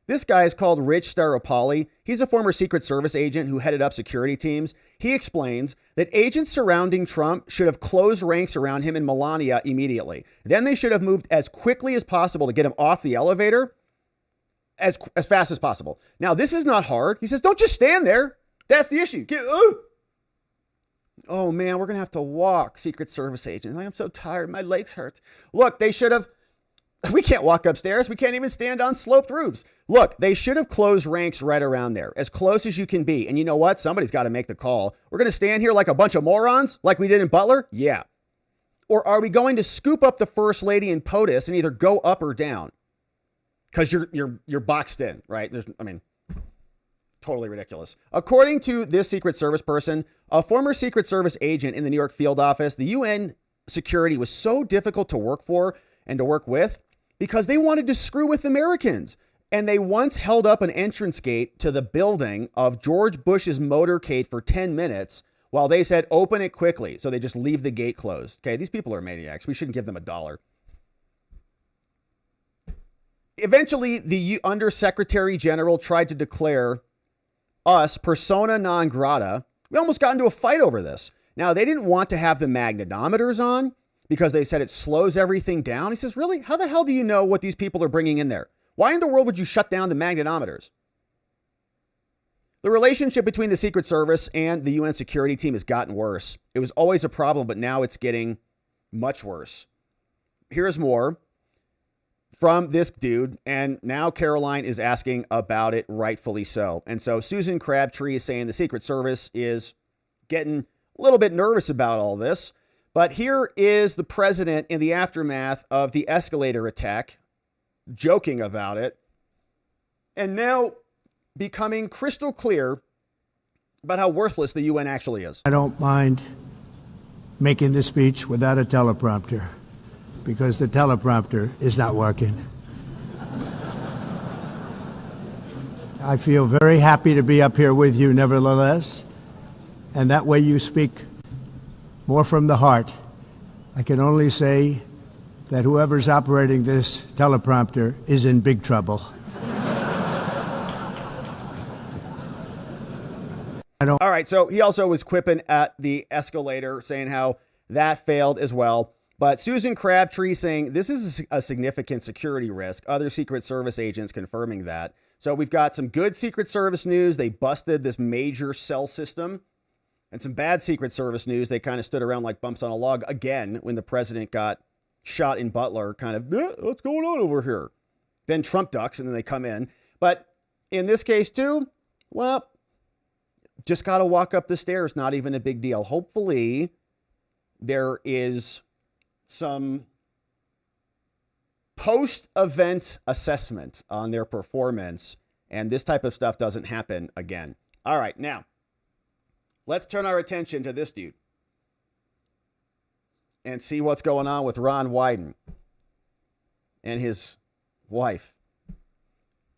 This guy is called Rich Staropoli. He's a former Secret Service agent who headed up security teams. He explains that agents surrounding Trump should have closed ranks around him and Melania immediately. Then they should have moved as quickly as possible to get him off the elevator as fast as possible. Now, this is not hard. He says, don't just stand there. That's the issue. Oh, man, we're going to have to walk, Secret Service agent. I'm so tired. My legs hurt. Look, they should have. We can't walk upstairs. We can't even stand on sloped roofs. Look, they should have closed ranks right around there, as close as you can be. And you know what? Somebody's got to make the call. We're going to stand here like a bunch of morons, like we did in Butler? Yeah. Or are we going to scoop up the First Lady in POTUS and either go up or down? because you're boxed in, right? Totally ridiculous. According to this Secret Service person, a former Secret Service agent in the New York field office, the UN security was so difficult to work for and to work with because they wanted to screw with Americans. And they once held up an entrance gate to the building of George Bush's motorcade for 10 minutes while they said, open it quickly. So they just leave the gate closed. Okay, these people are maniacs. We shouldn't give them $1. Eventually, the Undersecretary General tried to declare us persona non grata. We almost got into a fight over this. Now, they didn't want to have the magnetometers on because they said it slows everything down. He says, really? How the hell do you know what these people are bringing in there? Why in the world would you shut down the magnetometers? The relationship between the Secret Service and the UN security team has gotten worse. It was always a problem, but now it's getting much worse. Here's more from this dude, and now Caroline is asking about it, rightfully so. And so Susan Crabtree is saying the Secret Service is getting a little bit nervous about all this. But here is the president in the aftermath of the Escalator attack, joking about it, and now becoming crystal clear about how worthless the UN actually is. I don't mind making this speech without a teleprompter because the teleprompter is not working. I feel very happy to be up here with you nevertheless, and that way you speak more from the heart. I can only say that whoever's operating this teleprompter is in big trouble. All right, so he also was quipping at the Escalator, saying how that failed as well. But Susan Crabtree saying this is a significant security risk. Other Secret Service agents confirming that. So we've got some good Secret Service news. They busted this major cell system. And some bad Secret Service news. They kind of stood around like bumps on a log again when the president got shot in Butler, kind of, what's going on over here? Then Trump ducks and then they come in. But in this case too, well, just got to walk up the stairs. Not even a big deal. Hopefully there is some post-event assessment on their performance and this type of stuff doesn't happen again. All right, now let's turn our attention to this dude and see what's going on with Ron Wyden and his wife.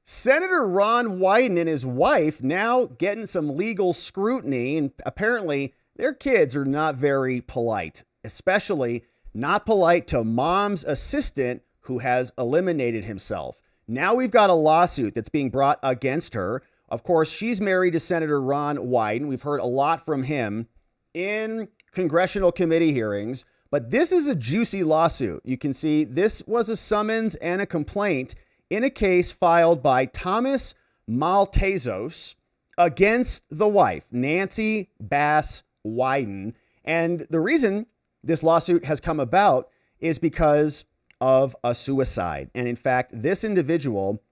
Senator Ron Wyden and his wife now getting some legal scrutiny, and apparently their kids are not very polite, especially not polite to mom's assistant who has eliminated himself. Now we've got a lawsuit that's being brought against her. Of course, she's married to Senator Ron Wyden. We've heard a lot from him in congressional committee hearings, but this is a juicy lawsuit. You can see this was a summons and a complaint in a case filed by Thomas Maltezos against the wife, Nancy Bass Wyden. And the reason this lawsuit has come about is because of a suicide. And in fact, this individual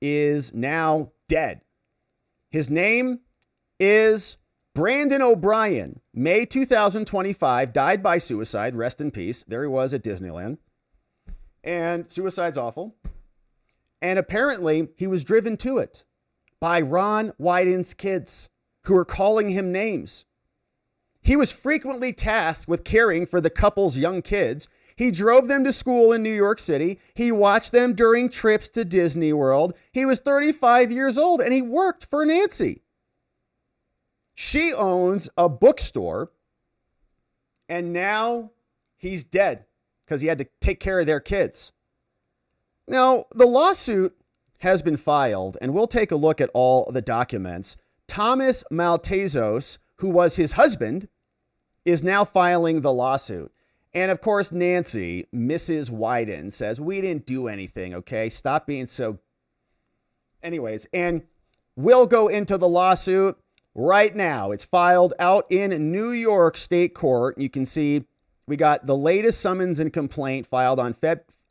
is now dead. His name is Brandon O'Brien. May 2025, died by suicide. Rest in peace. There he was at Disneyland. And suicide's awful. And apparently he was driven to it by Ron Wyden's kids who were calling him names. He was frequently tasked with caring for the couple's young kids. He drove them to school in New York City. He watched them during trips to Disney World. He was 35 years old and he worked for Nancy. She owns a bookstore and now he's dead because he had to take care of their kids. Now, the lawsuit has been filed and we'll take a look at all the documents. Thomas Maltezos, who was his husband, is now filing the lawsuit. And of course, Nancy, Mrs. Wyden, says, we didn't do anything, okay? Stop being so... Anyways, and we'll go into the lawsuit right now. It's filed out in New York State Court. You can see we got the latest summons and complaint filed on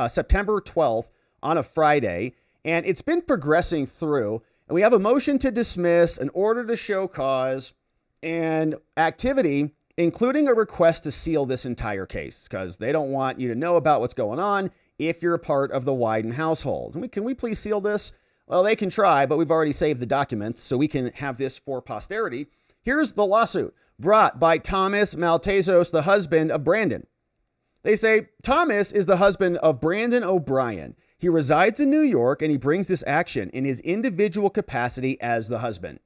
September 12th on a Friday. And it's been progressing through. And we have a motion to dismiss, an order to show cause, and activity, including a request to seal this entire case because they don't want you to know about what's going on if you're a part of the Wyden household. And can we please seal this? Well, they can try, but we've already saved the documents, so we can have this for posterity. Here's the lawsuit brought by Thomas Maltezos, the husband of Brandon. They say Thomas is the husband of Brandon O'Brien. He resides in New York, and he brings this action in his individual capacity as the husband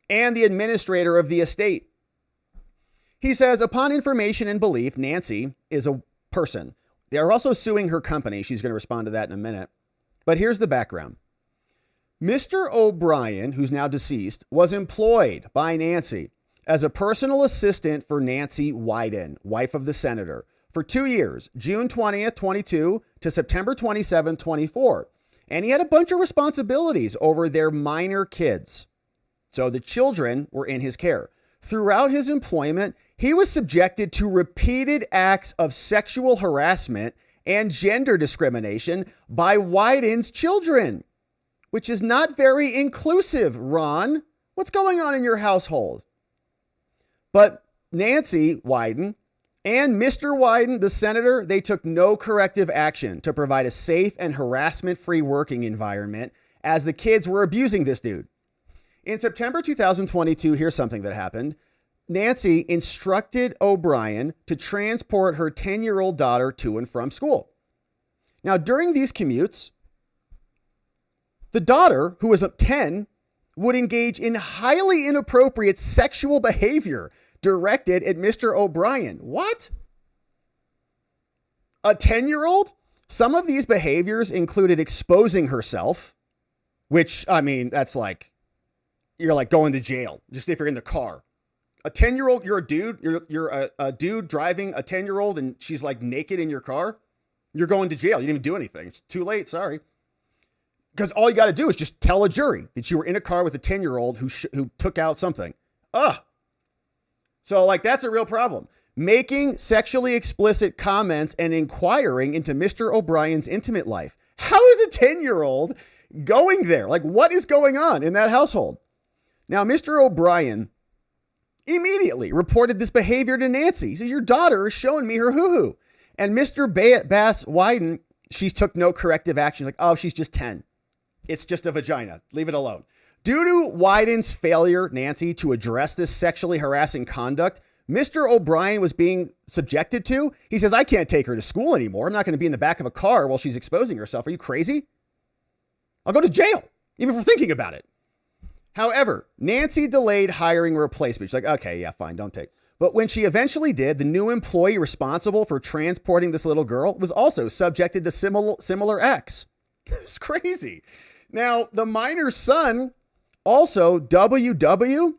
and the administrator of the estate. He says, upon information and belief, Nancy is a person. They are also suing her company. She's going to respond to that in a minute. But here's the background. Mr. O'Brien, who's now deceased, was employed by Nancy as a personal assistant for Nancy Wyden, wife of the senator, for 2 years, June 20th, 22 to September 27th, 24. And he had a bunch of responsibilities over their minor kids. So the children were in his care. Throughout his employment, he was subjected to repeated acts of sexual harassment and gender discrimination by Wyden's children, which is not very inclusive, Ron. What's going on in your household? But Nancy Wyden and Mr. Wyden, the senator, they took no corrective action to provide a safe and harassment-free working environment as the kids were abusing this dude. In September 2022, here's something that happened. Nancy instructed O'Brien to transport her 10-year-old daughter to and from school. Now, during these commutes, the daughter, who was 10, would engage in highly inappropriate sexual behavior directed at Mr. O'Brien. What? A 10-year-old? Some of these behaviors included exposing herself, which, I mean, that's like, you're like going to jail, just if you're in the car. A 10-year-old, you're a dude, you're a dude driving a 10-year-old and she's like naked in your car. You're going to jail. You didn't even do anything. It's too late. Sorry. Because all you got to do is just tell a jury that you were in a car with a 10-year-old who took out something. So like, that's a real problem. Making sexually explicit comments and inquiring into Mr. O'Brien's intimate life. How is a 10-year-old going there? Like, what is going on in that household? Now, Mr. O'Brien immediately reported this behavior to Nancy. He said, your daughter is showing me her hoo-hoo. And Mr. Bass Wyden, she took no corrective action. Like, oh, she's just 10. It's just a vagina. Leave it alone. Due to Wyden's failure, Nancy, to address this sexually harassing conduct, Mr. O'Brien was being subjected to. He says, I can't take her to school anymore. I'm not going to be in the back of a car while she's exposing herself. Are you crazy? I'll go to jail, even for thinking about it. However, Nancy delayed hiring a replacement. She's like, okay, yeah, fine, don't take. But when she eventually did, the new employee responsible for transporting this little girl was also subjected to similar acts. It's crazy. Now, the minor's son, also WW,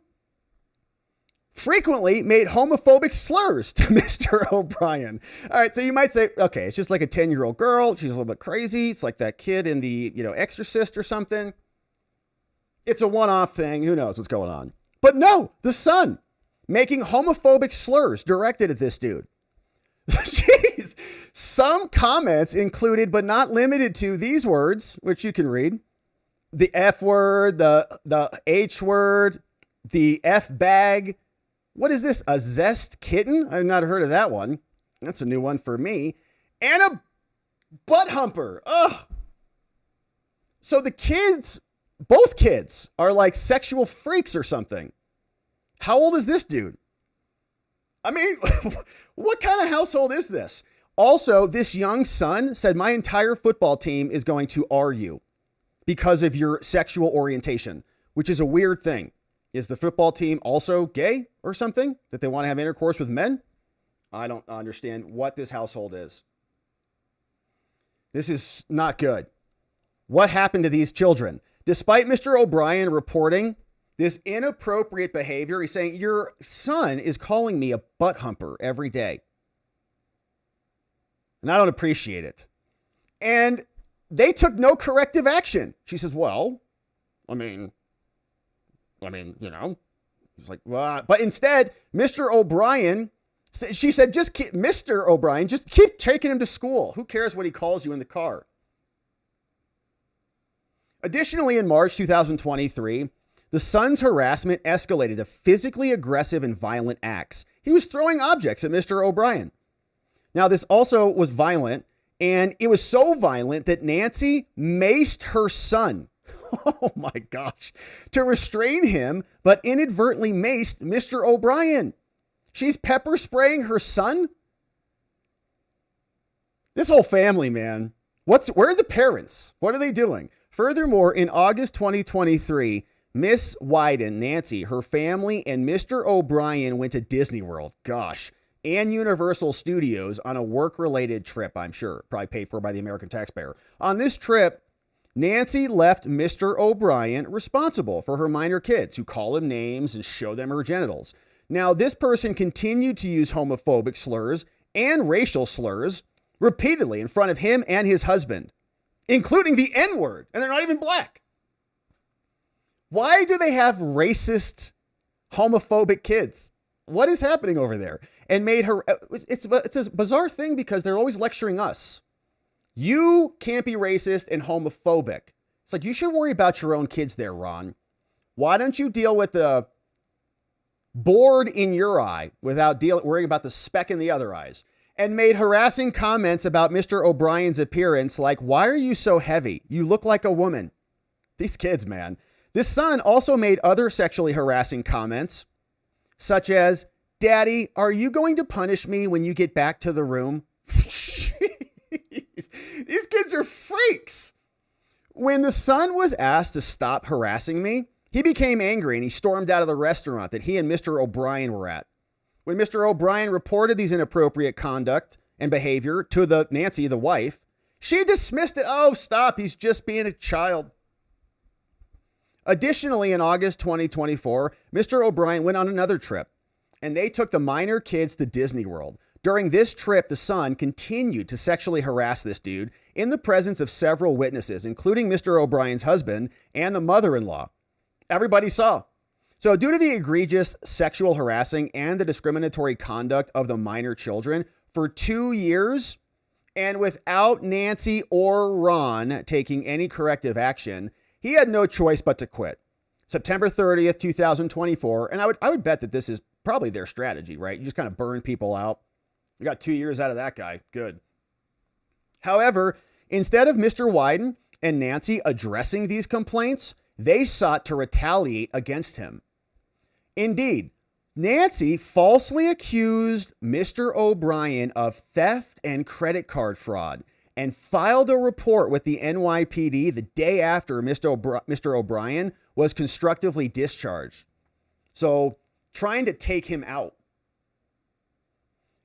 frequently made homophobic slurs to Mr. O'Brien. All right, so you might say, okay, it's just like a 10-year-old girl. She's a little bit crazy. It's like that kid in the, Exorcist or something. It's a one-off thing. Who knows what's going on? But no, the son making homophobic slurs directed at this dude. Jeez. Some comments included, but not limited to, these words, which you can read. The F word, the H word, the F bag. What is this? A zest kitten? I've not heard of that one. That's a new one for me. And a butt humper. Ugh. So the kids, both kids, are like sexual freaks or something. How old is this dude? I mean, what kind of household is this? Also, this young son said, my entire football team is going to argue because of your sexual orientation, which is a weird thing. Is the football team also gay or something, that they want to have intercourse with men? I don't understand what this household is. This is not good. What happened to these children? Despite Mr. O'Brien reporting this inappropriate behavior, he's saying, your son is calling me a butt humper every day. And I don't appreciate it. And they took no corrective action. She says, well, I mean, He's like, well, but instead, Mr. O'Brien, she said, Mr. O'Brien, just keep taking him to school. Who cares what he calls you in the car? Additionally, in March 2023, the son's harassment escalated to physically aggressive and violent acts. He was throwing objects at Mr. O'Brien. Now, this also was violent And it was so violent that Nancy maced her son. Oh my gosh. To restrain him, but inadvertently maced Mr. O'Brien. She's pepper spraying her son? This whole family, man. Where are the parents? What are they doing? Furthermore, in August 2023, Miss Wyden, Nancy, her family, and Mr. O'Brien went to Disney World. Gosh. And Universal Studios on a work-related trip, I'm sure. Probably paid for by the American taxpayer. On this trip, Nancy left Mr. O'Brien responsible for her minor kids who call him names and show them her genitals. Now, this person continued to use homophobic slurs and racial slurs repeatedly in front of him and his husband, including the N-word, and they're not even black. Why do they have racist, homophobic kids? What is happening over there? And made her, it's a bizarre thing because they're always lecturing us. You can't be racist and homophobic. It's like, you should worry about your own kids there, Ron. Why don't you deal with the board in your eye without worrying about the speck in the other eyes? And made harassing comments about Mr. O'Brien's appearance like, why are you so heavy? You look like a woman. These kids, man. This son also made other sexually harassing comments, such as, Daddy, are you going to punish me when you get back to the room? These kids are freaks. When the son was asked to stop harassing me, he became angry and he stormed out of the restaurant that he and Mr. O'Brien were at. When Mr. O'Brien reported these inappropriate conduct and behavior to Nancy, the wife, she dismissed it. Oh, stop. He's just being a child. Additionally, in August 2024, Mr. O'Brien went on another trip, and they took the minor kids to Disney World. During this trip, the son continued to sexually harass this dude in the presence of several witnesses, including Mr. O'Brien's husband and the mother-in-law. Everybody saw. So due to the egregious sexual harassing and the discriminatory conduct of the minor children for 2 years, and without Nancy or Ron taking any corrective action, he had no choice but to quit. September 30th, 2024. And I would bet that this is probably their strategy, right? You just kind of burn people out. We got 2 years out of that guy. Good. However, instead of Mr. Wyden and Nancy addressing these complaints, they sought to retaliate against him. Indeed, Nancy falsely accused Mr. O'Brien of theft and credit card fraud and filed a report with the NYPD the day after Mr. O'Brien was constructively discharged. So, trying to take him out.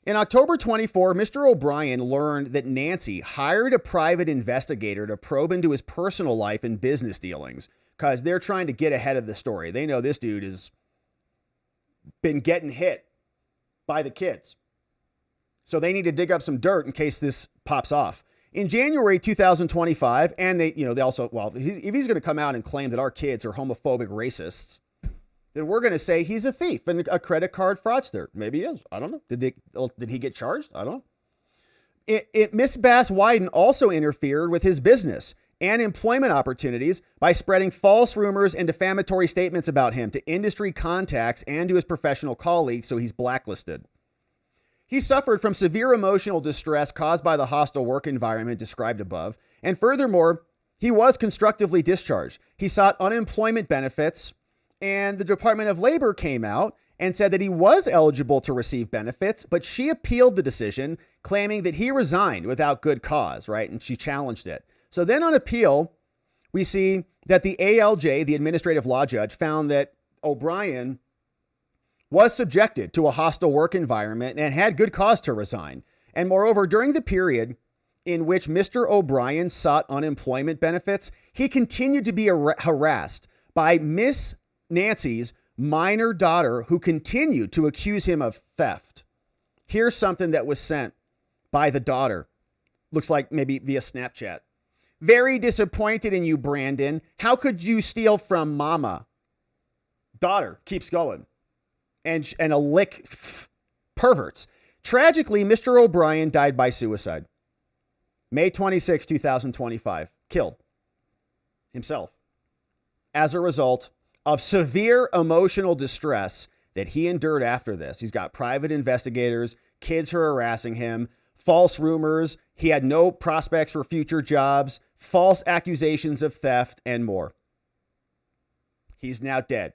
In October 24, Mr. O'Brien learned that Nancy hired a private investigator to probe into his personal life and business dealings because they're trying to get ahead of the story. They know this dude has been getting hit by the kids. So they need to dig up some dirt in case this pops off. In January 2025, and they also, well, if he's going to come out and claim that our kids are homophobic racists, then we're going to say he's a thief and a credit card fraudster. Maybe he is. I don't know. Did he get charged? I don't know. Miss Bass Wyden also interfered with his business and employment opportunities by spreading false rumors and defamatory statements about him to industry contacts and to his professional colleagues, so he's blacklisted. He suffered from severe emotional distress caused by the hostile work environment described above, and furthermore, he was constructively discharged. He sought unemployment benefits, and the Department of Labor came out and said that he was eligible to receive benefits, but she appealed the decision, claiming that he resigned without good cause, right? And she challenged it. So then on appeal, we see that the ALJ, the administrative law judge, found that O'Brien was subjected to a hostile work environment and had good cause to resign. And moreover, during the period in which Mr. O'Brien sought unemployment benefits, he continued to be harassed by Miss Nancy's minor daughter, who continued to accuse him of theft. Here's something that was sent by the daughter. Looks like maybe via Snapchat. Very disappointed in you, Brandon. How could you steal from mama? Daughter keeps going. And a lick perverts. Tragically, Mr. O'Brien died by suicide. May 26, 2025. Killed himself as a result of severe emotional distress that he endured after this. He's got private investigators, kids who are harassing him, false rumors. He had no prospects for future jobs, false accusations of theft, and more. He's now dead.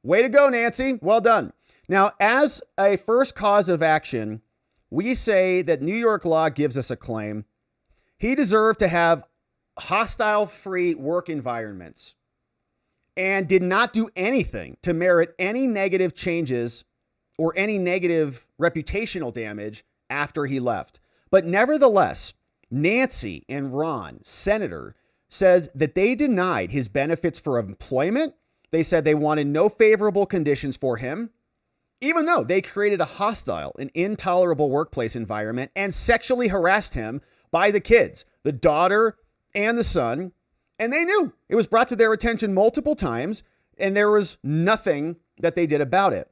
Way to go, Nancy. Well done. Now, as a first cause of action, we say that New York law gives us a claim. He deserved to have hostile-free work environments and did not do anything to merit any negative changes or any negative reputational damage after he left. But nevertheless, Nancy and Ron, Senator, says that they denied his benefits for employment. They said they wanted no favorable conditions for him, even though they created a hostile and intolerable workplace environment and sexually harassed him by the kids, the daughter and the son. And they knew it was brought to their attention multiple times, and there was nothing that they did about it.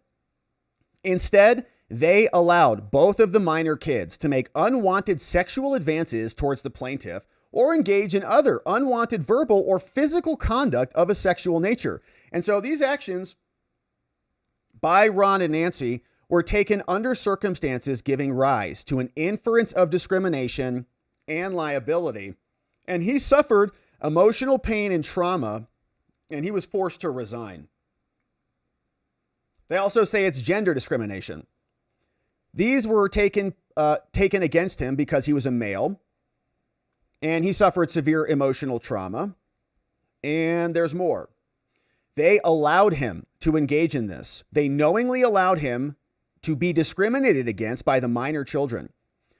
Instead, they allowed both of the minor kids to make unwanted sexual advances towards the plaintiff or engage in other unwanted verbal or physical conduct of a sexual nature. And so these actions by Ron and Nancy were taken under circumstances giving rise to an inference of discrimination and liability. And he suffered emotional pain and trauma, and he was forced to resign. They also say it's gender discrimination. These were taken against him because he was a male, and he suffered severe emotional trauma. And there's more. They allowed him to engage in this. They knowingly allowed him to be discriminated against by the minor children.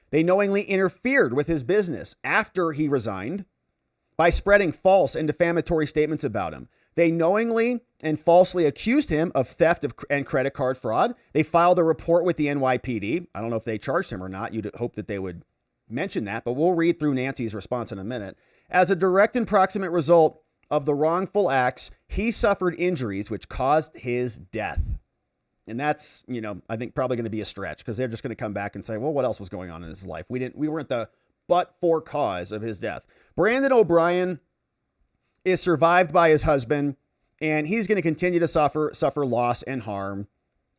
They knowingly interfered with his business after he resigned by spreading false and defamatory statements about him. They knowingly and falsely accused him of theft and credit card fraud. They filed a report with the NYPD. I don't know if they charged him or not. You'd hope that they would mention that, but we'll read through Nancy's response in a minute. As a direct and proximate result of the wrongful acts, he suffered injuries which caused his death. And that's, I think probably going to be a stretch because they're just going to come back and say, well, what else was going on in his life? We weren't the but-for cause of his death. Brandon O'Brien is survived by his husband, and he's going to continue to suffer loss and harm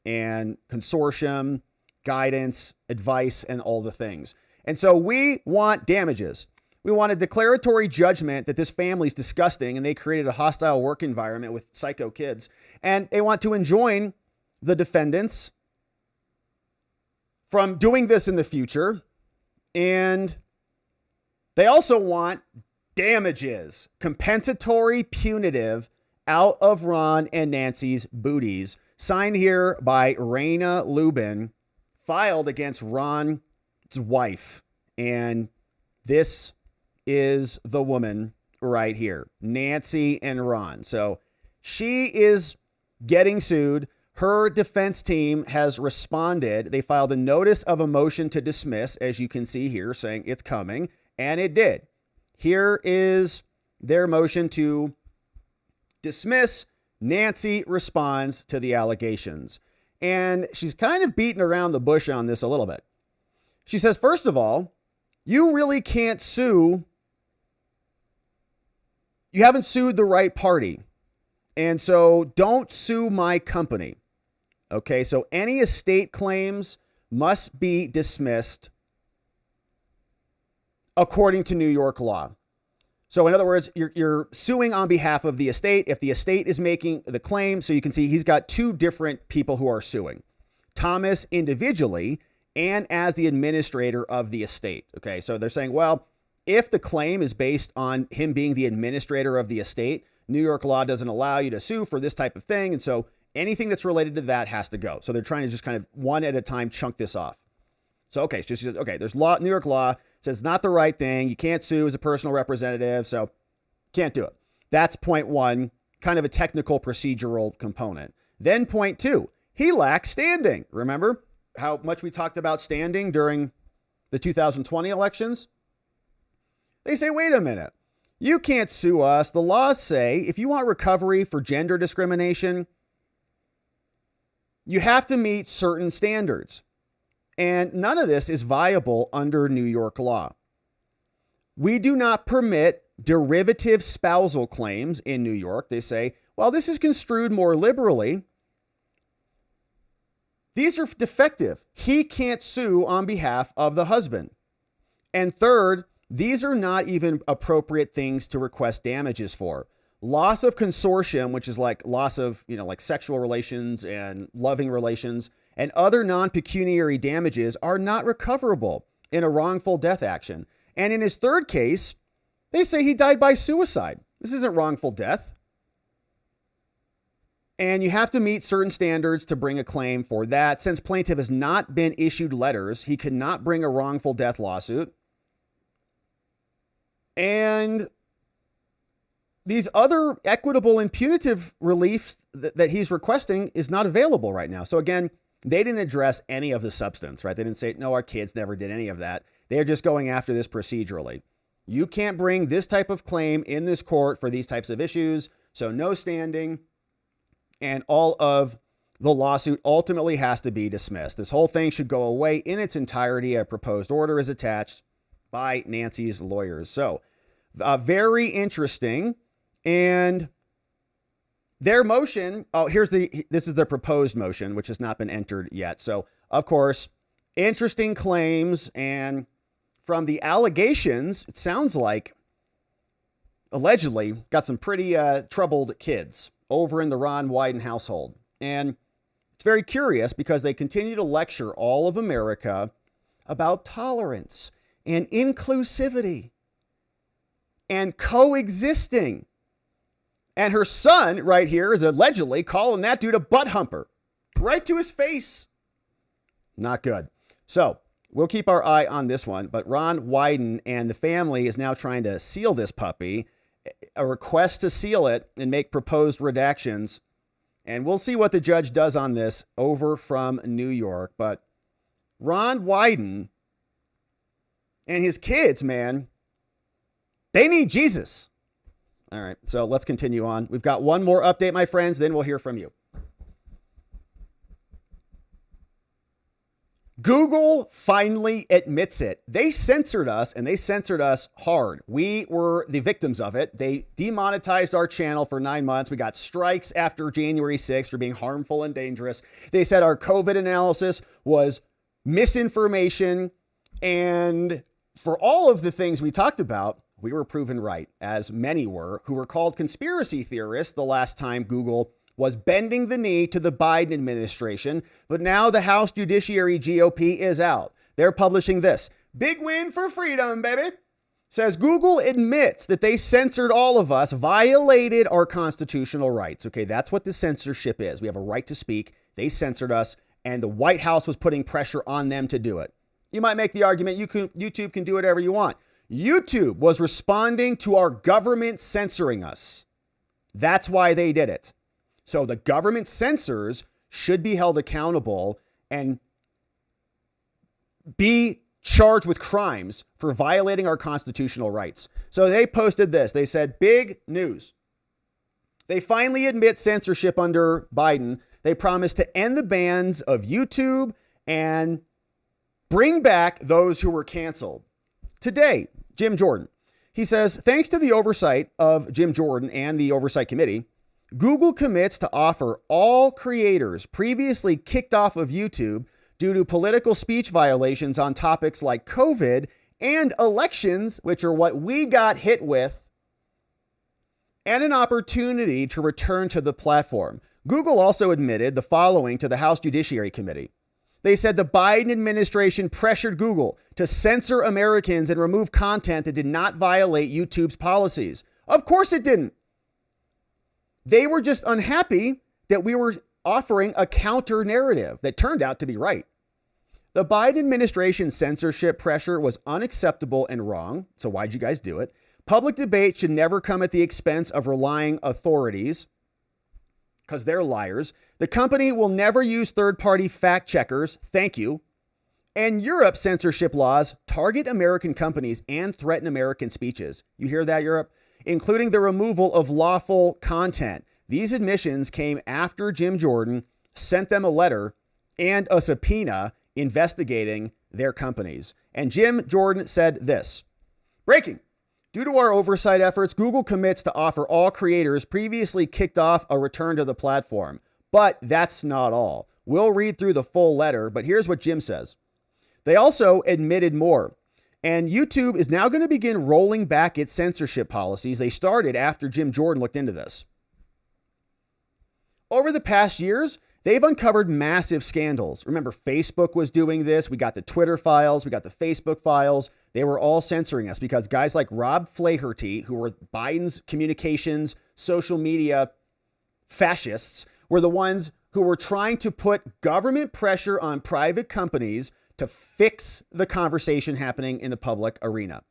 and consortium, guidance, advice, and all the things. And so we want damages. We want a declaratory judgment that this family's disgusting and they created a hostile work environment with psycho kids. And they want to enjoin the defendants from doing this in the future. And they also want damages, compensatory, punitive, out of Ron and Nancy's booties, signed here by Raina Lubin, filed against Ron's wife. And this is the woman right here, Nancy and Ron. So she is getting sued. Her defense team has responded. They filed a notice of a motion to dismiss, as you can see here, saying it's coming, and it did. Here is their motion to dismiss. Nancy responds to the allegations. And she's kind of beating around the bush on this a little bit. She says, first of all, you really can't sue. You haven't sued the right party. And so don't sue my company. Okay, so any estate claims must be dismissed according to New York law. So in other words, you're suing on behalf of the estate. If the estate is making the claim, so you can see he's got two different people who are suing. Thomas individually and as the administrator of the estate. Okay, so they're saying, well, if the claim is based on him being the administrator of the estate, New York law doesn't allow you to sue for this type of thing. And so anything that's related to that has to go. So they're trying to just kind of one at a time chunk this off. So, okay, so she says, okay, there's law, New York law says not the right thing. You can't sue as a personal representative, so can't do it. That's point one, kind of a technical procedural component. Then point two, he lacks standing. Remember how much we talked about standing during the 2020 elections? They say, wait a minute, you can't sue us. The laws say if you want recovery for gender discrimination, you have to meet certain standards. And none of this is viable under New York law. We do not permit derivative spousal claims in New York. They say, well, this is construed more liberally. These are defective. He can't sue on behalf of the husband. And third, these are not even appropriate things to request damages for. Loss of consortium, which is like loss of, like sexual relations and loving relations, and other non-pecuniary damages are not recoverable in a wrongful death action. And in his third case, they say he died by suicide. This isn't wrongful death. And you have to meet certain standards to bring a claim for that. Since plaintiff has not been issued letters, he could not bring a wrongful death lawsuit. And these other equitable and punitive reliefs that he's requesting is not available right now. So again, they didn't address any of the substance, right? They didn't say, no, our kids never did any of that. They're just going after this procedurally. You can't bring this type of claim in this court for these types of issues. So no standing, and all of the lawsuit ultimately has to be dismissed. This whole thing should go away in its entirety. A proposed order is attached by Nancy's lawyers. So very interesting. And their motion, this is the proposed motion, which has not been entered yet. So of course, interesting claims. And from the allegations, it sounds like allegedly got some pretty troubled kids over in the Ron Wyden household. And it's very curious because they continue to lecture all of America about tolerance and inclusivity and coexisting. And her son right here is allegedly calling that dude a butt humper right to his face. Not good. So we'll keep our eye on this one. But Ron Wyden and the family is now trying to seal this puppy, a request to seal it and make proposed redactions. And we'll see what the judge does on this over from New York. But Ron Wyden and his kids, man, they need Jesus. All right, so let's continue on. We've got one more update, my friends, then we'll hear from you. Google finally admits it. They censored us, and they censored us hard. We were the victims of it. They demonetized our channel for 9 months. We got strikes after January 6th for being harmful and dangerous. They said our COVID analysis was misinformation. And for all of the things we talked about, we were proven right, as many were, who were called conspiracy theorists the last time Google was bending the knee to the Biden administration. But now the House Judiciary GOP is out. They're publishing this. Big win for freedom, baby. Says Google admits that they censored all of us, violated our constitutional rights. Okay, that's what the censorship is. We have a right to speak. They censored us, and the White House was putting pressure on them to do it. You might make the argument YouTube can do whatever you want. YouTube was responding to our government censoring us. That's why they did it. So the government censors should be held accountable and be charged with crimes for violating our constitutional rights. So they posted this. They said, big news. They finally admit censorship under Biden. They promised to end the bans of YouTube and bring back those who were canceled. Today, Jim Jordan, he says, thanks to the oversight of Jim Jordan and the Oversight Committee, Google commits to offer all creators previously kicked off of YouTube due to political speech violations on topics like COVID and elections, which are what we got hit with, and an opportunity to return to the platform. Google also admitted the following to the House Judiciary Committee. They said the Biden administration pressured Google to censor Americans and remove content that did not violate YouTube's policies. Of course it didn't. They were just unhappy that we were offering a counter narrative that turned out to be right. The Biden administration's censorship pressure was unacceptable and wrong. So why'd you guys do it? Public debate should never come at the expense of relying authorities because they're liars. The company will never use third-party fact checkers. Thank you. And Europe's censorship laws target American companies and threaten American speeches. You hear that, Europe? Including the removal of lawful content. These admissions came after Jim Jordan sent them a letter and a subpoena investigating their companies. And Jim Jordan said this, breaking. Due to our oversight efforts, Google commits to offer all creators previously kicked off a return to the platform. But that's not all. We'll read through the full letter, but here's what Jim says. They also admitted more. And YouTube is now going to begin rolling back its censorship policies. They started after Jim Jordan looked into this. Over the past years, they've uncovered massive scandals. Remember, Facebook was doing this. We got the Twitter files. We got the Facebook files. They were all censoring us because guys like Rob Flaherty, who were Biden's communications, social media fascists, were the ones who were trying to put government pressure on private companies to fix the conversation happening in the public arena,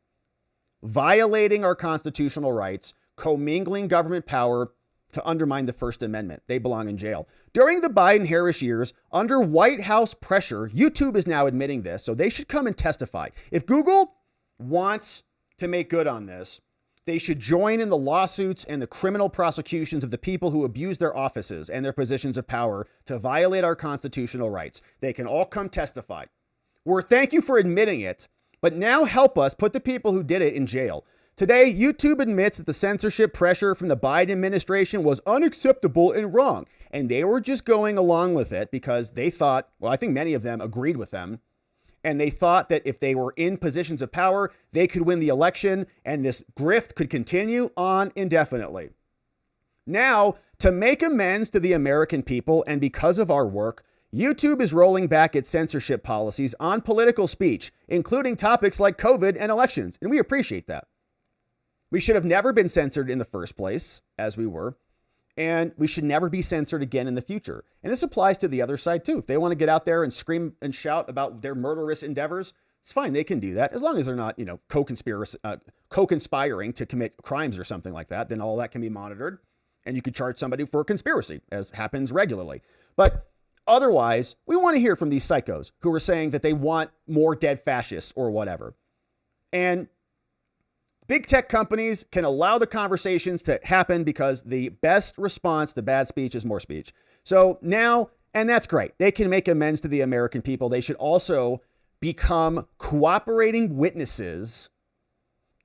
violating our constitutional rights, commingling government power to undermine the First Amendment. They belong in jail. During the Biden-Harris years, under White House pressure, YouTube is now admitting this, so they should come and testify. If Google wants to make good on this, they should join in the lawsuits and the criminal prosecutions of the people who abuse their offices and their positions of power to violate our constitutional rights. They can all come testify. Thank you for admitting it, but now help us put the people who did it in jail. Today, YouTube admits that the censorship pressure from the Biden administration was unacceptable and wrong, and they were just going along with it because they thought, well, I think many of them agreed with them, and they thought that if they were in positions of power, they could win the election, and this grift could continue on indefinitely. Now, to make amends to the American people, and because of our work, YouTube is rolling back its censorship policies on political speech, including topics like COVID and elections, and we appreciate that. We should have never been censored in the first place, as we were, and we should never be censored again in the future. And this applies to the other side too. If they want to get out there and scream and shout about their murderous endeavors, it's fine. They can do that as long as they're not, co-conspiring to commit crimes or something like that. Then all that can be monitored, and you could charge somebody for conspiracy, as happens regularly. But otherwise, we want to hear from these psychos who are saying that they want more dead fascists or whatever. And big tech companies can allow the conversations to happen because the best response to bad speech is more speech. So now, and that's great, they can make amends to the American people. They should also become cooperating witnesses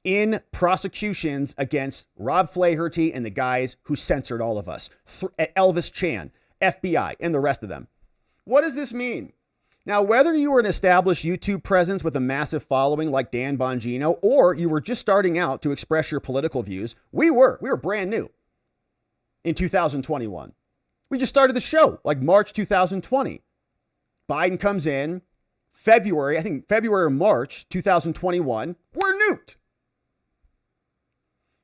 in prosecutions against Rob Flaherty and the guys who censored all of us, Elvis Chan, FBI, and the rest of them. What does this mean? Now, whether you were an established YouTube presence with a massive following like Dan Bongino, or you were just starting out to express your political views, we were brand new in 2021. We just started the show like March 2020. Biden comes in February or March 2021. We're nuked.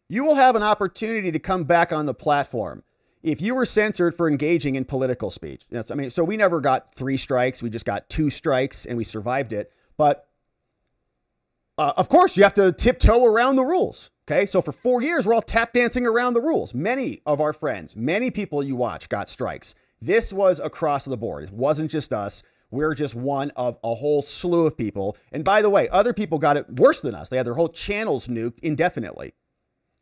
You will have an opportunity to come back on the platform if you were censored for engaging in political speech. So we never got 3 strikes. We just got 2 strikes and we survived it. But of course, you have to tiptoe around the rules. Okay, so for 4 years, we're all tap dancing around the rules. Many of our friends, many people you watch got strikes. This was across the board. It wasn't just us. We're just one of a whole slew of people. And by the way, other people got it worse than us. They had their whole channels nuked indefinitely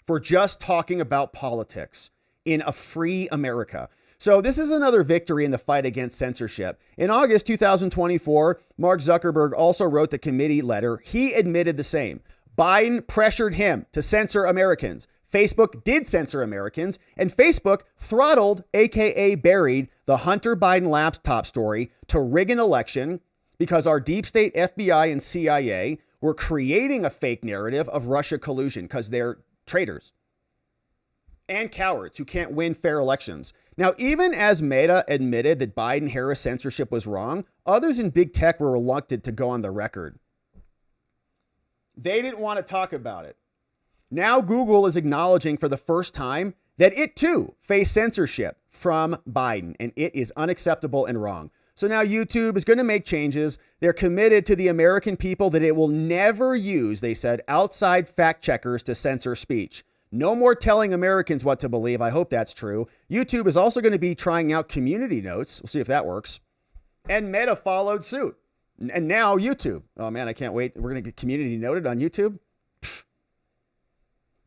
for just talking about politics in a free America. So this is another victory in the fight against censorship. In August 2024, Mark Zuckerberg also wrote the committee letter. He admitted the same. Biden pressured him to censor Americans. Facebook did censor Americans, and Facebook throttled, aka buried, the Hunter Biden laptop story to rig an election because our deep state FBI and CIA were creating a fake narrative of Russia collusion because they're traitors and cowards who can't win fair elections. Now, even as Meta admitted that Biden-Harris censorship was wrong, others in big tech were reluctant to go on the record. They didn't want to talk about it. Now Google is acknowledging for the first time that it too faced censorship from Biden, and it is unacceptable and wrong. So now YouTube is going to make changes. They're committed to the American people that it will never use, they said, outside fact checkers to censor speech. No more telling Americans what to believe. I hope that's true. YouTube is also going to be trying out community notes. We'll see if that works. And Meta followed suit. And now YouTube. Oh man, I can't wait. We're going to get community noted on YouTube. Pfft.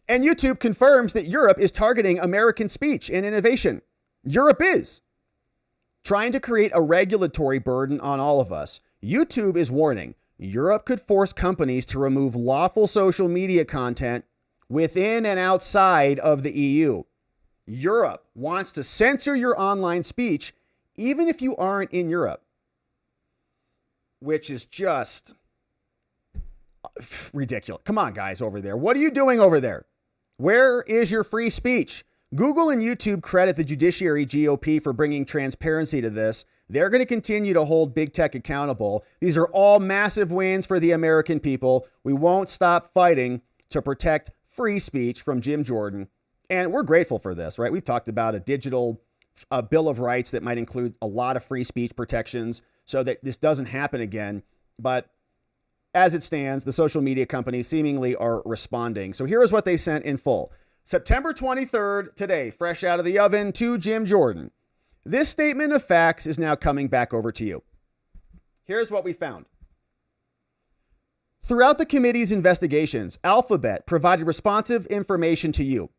And YouTube confirms that Europe is targeting American speech and innovation. Europe is trying to create a regulatory burden on all of us. YouTube is warning Europe could force companies to remove lawful social media content within and outside of the EU. Europe wants to censor your online speech, even if you aren't in Europe, which is just Ridiculous. Come on, guys over there. What are you doing over there? Where is your free speech? Google and YouTube credit the judiciary GOP for bringing transparency to this. They're going to continue to hold big tech accountable. These are all massive wins for the American people. We won't stop fighting to protect free speech from Jim Jordan. And we're grateful for this, right? We've talked about a digital Bill of Rights that might include a lot of free speech protections so that this doesn't happen again. But as it stands, the social media companies seemingly are responding. So here is what they sent in full. September 23rd, today, fresh out of the oven, to Jim Jordan. This statement of facts is now coming back over to you. Here's what we found. Throughout the committee's investigations, Alphabet provided responsive information to you.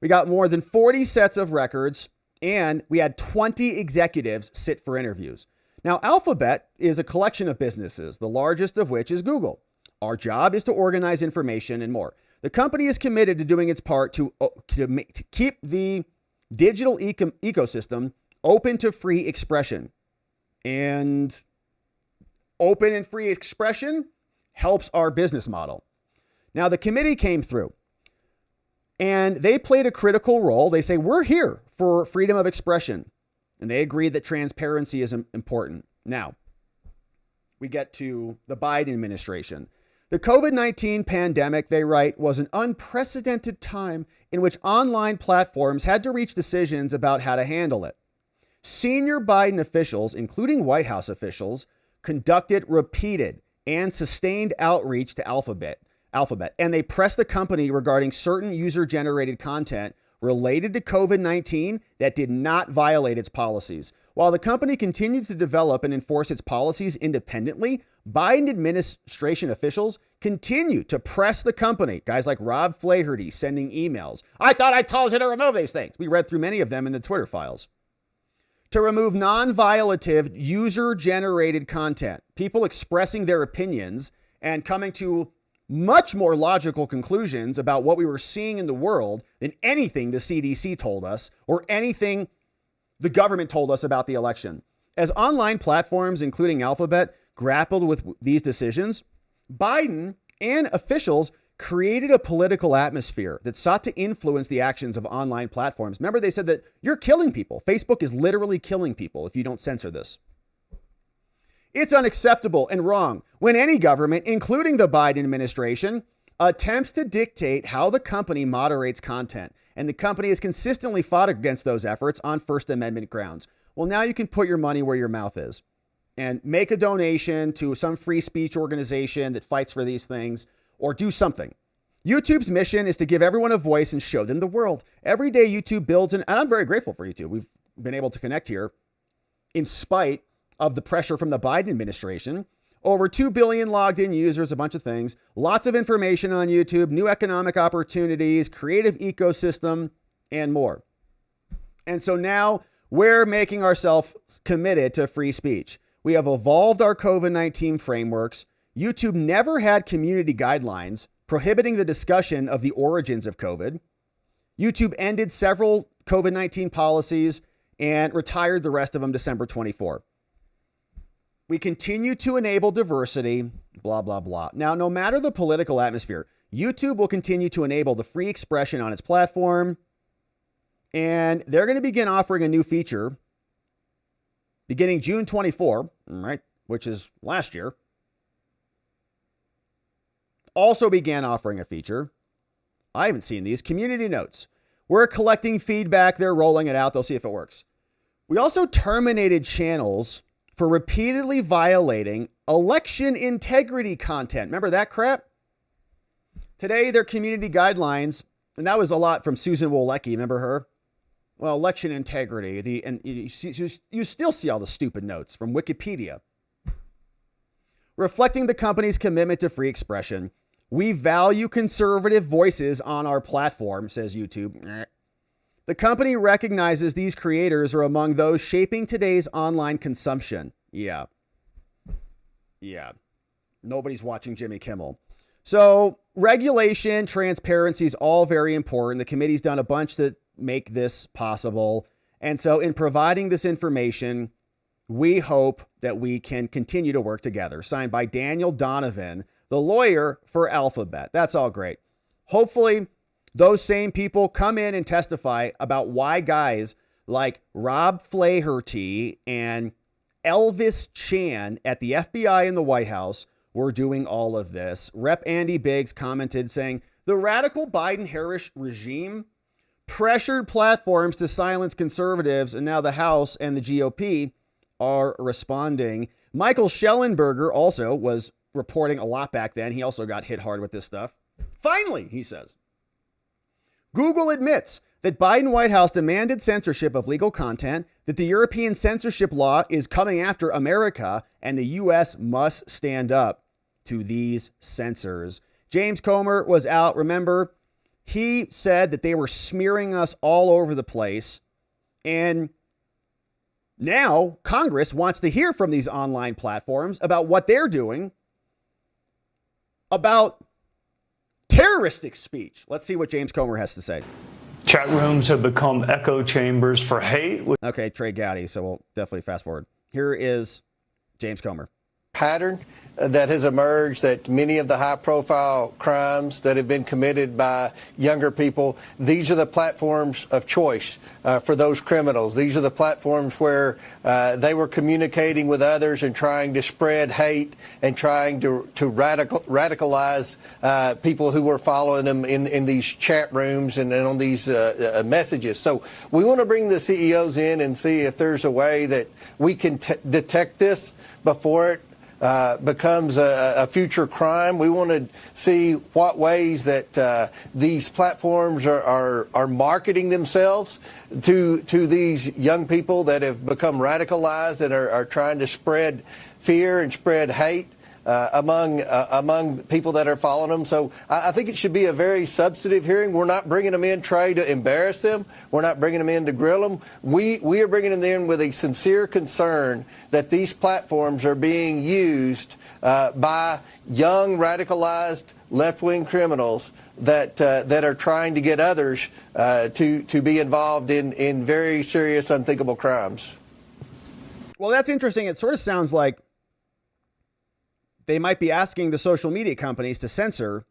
We got more than 40 sets of records, and we had 20 executives sit for interviews. Now, Alphabet is a collection of businesses, the largest of which is Google. Our job is to organize information and more. The company is committed to doing its part to keep the digital ecosystem open to free expression. And open and free expression helps our business model. Now, the committee came through and they played a critical role. They say, we're here for freedom of expression. And they agreed that transparency is important. Now, we get to the Biden administration. The COVID-19 pandemic, they write, was an unprecedented time in which online platforms had to reach decisions about how to handle it. Senior Biden officials, including White House officials, conducted repeated and sustained outreach to Alphabet, and they pressed the company regarding certain user-generated content related to COVID-19 that did not violate its policies. While the company continued to develop and enforce its policies independently, Biden administration officials continue to press the company. Guys like Rob Flaherty sending emails. I thought I told you to remove these things. We read through many of them in the Twitter files. To remove non-violative user-generated content, people expressing their opinions and coming to much more logical conclusions about what we were seeing in the world than anything the CDC told us or anything the government told us about the election. As online platforms, including Alphabet, grappled with these decisions, Biden and officials created a political atmosphere that sought to influence the actions of online platforms. Remember, they said that you're killing people. Facebook is literally killing people if you don't censor this. It's unacceptable and wrong when any government, including the Biden administration, attempts to dictate how the company moderates content. And the company has consistently fought against those efforts on First Amendment grounds. Well, now you can put your money where your mouth is and make a donation to some free speech organization that fights for these things, or do something. YouTube's mission is to give everyone a voice and show them the world. Every day YouTube builds, and I'm very grateful for YouTube. We've been able to connect here in spite of the pressure from the Biden administration. Over 2 billion logged in users, a bunch of things, lots of information on YouTube, new economic opportunities, creative ecosystem, and more. And so now we're making ourselves committed to free speech. We have evolved our COVID-19 frameworks. YouTube never had community guidelines prohibiting the discussion of the origins of COVID. YouTube ended several COVID-19 policies and retired the rest of them December 24. We continue to enable diversity, blah, blah, blah. Now, no matter the political atmosphere, YouTube will continue to enable the free expression on its platform. And they're going to begin offering a new feature beginning June 24, right, which is last year. Also began offering a feature. I haven't seen these. Community notes. We're collecting feedback. They're rolling it out. They'll see if it works. We also terminated channels for repeatedly violating election integrity content. Remember that crap? Today, their community guidelines, and that was a lot from Susan Wolecki. Remember her? Well, election integrity. And you still see all the stupid notes from Wikipedia. Reflecting the company's commitment to free expression, we value conservative voices on our platform, says YouTube. The company recognizes these creators are among those shaping today's online consumption. Yeah. Nobody's watching Jimmy Kimmel. So regulation, transparency is all very important. The committee's done a bunch to make this possible. And so in providing this information, we hope that we can continue to work together. Signed by Daniel Donovan, the lawyer for Alphabet. That's all great. Hopefully, those same people come in and testify about why guys like Rob Flaherty and Elvis Chan at the FBI and the White House were doing all of this. Rep. Andy Biggs commented saying, the radical Biden-Harris regime pressured platforms to silence conservatives, and now the House and the GOP are responding. Michael Schellenberger also was reporting a lot back then. He also got hit hard with this stuff. Finally, he says, Google admits that Biden White House demanded censorship of legal content, that the European censorship law is coming after America, and the U.S. must stand up to these censors. James Comer was out. Remember, he said that they were smearing us all over the place. And now Congress wants to hear from these online platforms about what they're doing about terroristic speech. Let's see what James Comer has to say. Chat rooms have become echo chambers for hate. Okay, Trey Gowdy, so we'll definitely fast forward. Here is James Comer. Pattern that has emerged, that many of the high-profile crimes that have been committed by younger people, these are the platforms of choice for those criminals. These are the platforms where they were communicating with others and trying to spread hate and trying to radicalize people who were following them in these chat rooms and on these messages. So we want to bring the CEOs in and see if there's a way that we can detect this before it becomes a future crime. We want to see what ways that these platforms are marketing themselves to these young people that have become radicalized and are trying to spread fear and spread hate among people that are following them. So I think it should be a very substantive hearing. We're not bringing them in trying to embarrass them. We're not bringing them in to grill them. We are bringing them in with a sincere concern that these platforms are being used by young radicalized left-wing criminals that are trying to get others to be involved in very serious, unthinkable crimes. Well, that's interesting. It sort of sounds like they might be asking the social media companies to censor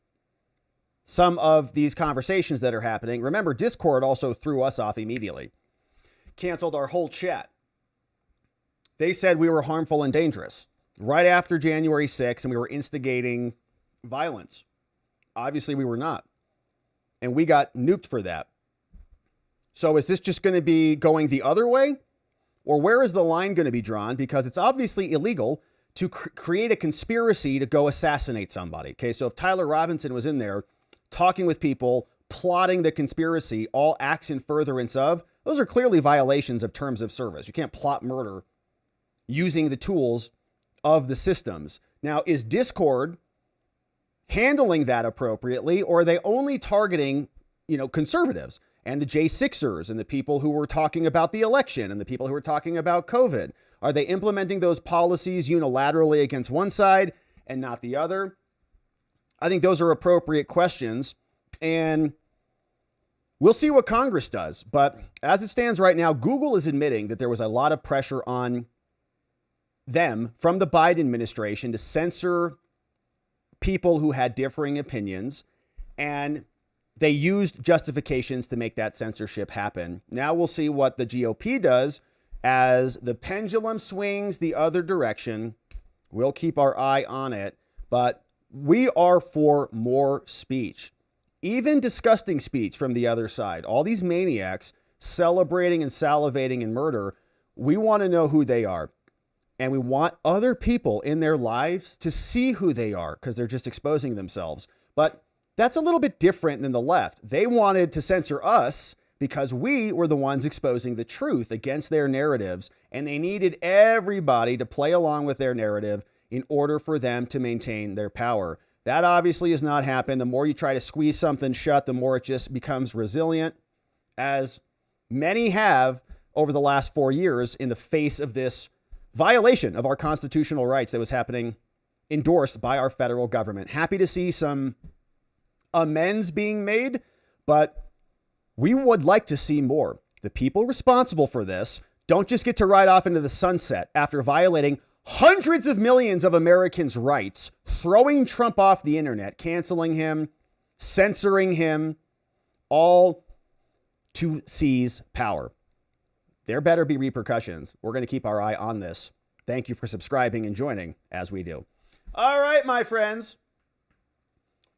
some of these conversations that are happening. Remember, Discord also threw us off immediately, canceled our whole chat. They said we were harmful and dangerous right after January 6th, and we were instigating violence. Obviously, we were not. And we got nuked for that. So is this just going to be going the other way? Or where is the line going to be drawn? Because it's obviously illegal to create a conspiracy to go assassinate somebody. Okay, so if Tyler Robinson was in there talking with people, plotting the conspiracy, all acts in furtherance of, those are clearly violations of terms of service. You can't plot murder using the tools of the systems. Now, is Discord handling that appropriately, or are they only targeting, conservatives and the J6ers and the people who were talking about the election and the people who were talking about COVID? Are they implementing those policies unilaterally against one side and not the other? I think those are appropriate questions, and we'll see what Congress does. But as it stands right now, Google is admitting that there was a lot of pressure on them from the Biden administration to censor people who had differing opinions, and they used justifications to make that censorship happen. Now we'll see what the GOP does as the pendulum swings the other direction. We'll keep our eye on it, but we are for more speech, even disgusting speech from the other side. All these maniacs celebrating and salivating in murder, we want to know who they are. And we want other people in their lives to see who they are because they're just exposing themselves. But that's a little bit different than the left. They wanted to censor us because we were the ones exposing the truth against their narratives, and they needed everybody to play along with their narrative in order for them to maintain their power. That obviously has not happened. The more you try to squeeze something shut, the more it just becomes resilient, as many have over the last 4 years in the face of this violation of our constitutional rights that was happening, endorsed by our federal government. Happy to see some amends being made, but we would like to see more. The people responsible for this don't just get to ride off into the sunset after violating hundreds of millions of Americans' rights, throwing Trump off the internet, canceling him, censoring him, all to seize power. There better be repercussions. We're going to keep our eye on this. Thank you for subscribing and joining as we do. All right, my friends.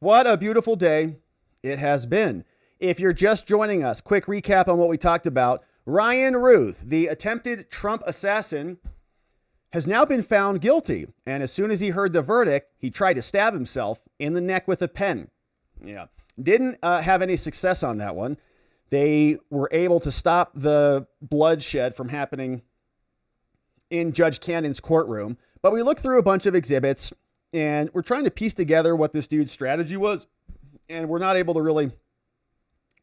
What a beautiful day it has been. If you're just joining us, quick recap on what we talked about. Ryan Routh, the attempted Trump assassin, has now been found guilty. And as soon as he heard the verdict, he tried to stab himself in the neck with a pen. Yeah. Didn't have any success on that one. They were able to stop the bloodshed from happening in Judge Cannon's courtroom. But we looked through a bunch of exhibits and we're trying to piece together what this dude's strategy was. And we're not able to really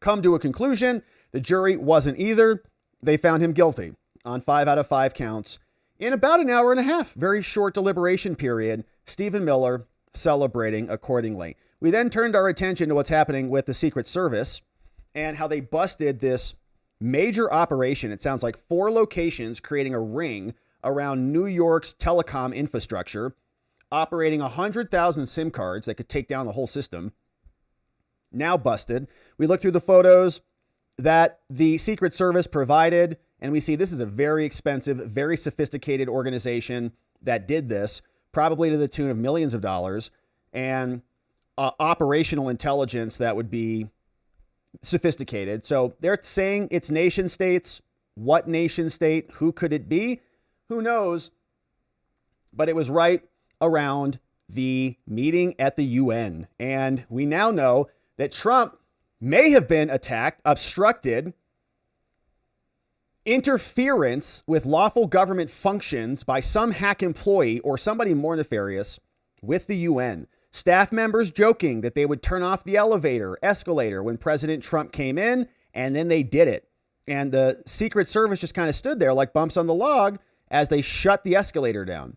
come to a conclusion. The jury wasn't either. They found him guilty on 5 out of 5 counts in about an hour and a half. Very short deliberation period. Stephen Miller celebrating accordingly. We then turned our attention to what's happening with the Secret Service and how they busted this major operation. It sounds like 4 locations creating a ring around New York's telecom infrastructure, operating 100,000 SIM cards that could take down the whole system. Now busted. We look through the photos that the Secret Service provided, and we see this is a very expensive, very sophisticated organization that did this, probably to the tune of millions of dollars, and operational intelligence that would be sophisticated. So they're saying it's nation states. What nation state? Who could it be? Who knows? But it was right around the meeting at the UN. And we now know that Trump may have been attacked, obstructed, interference with lawful government functions by some hack employee or somebody more nefarious with the UN. Staff members joking that they would turn off the elevator, escalator when President Trump came in, and then they did it. And the Secret Service just kind of stood there like bumps on the log as they shut the escalator down.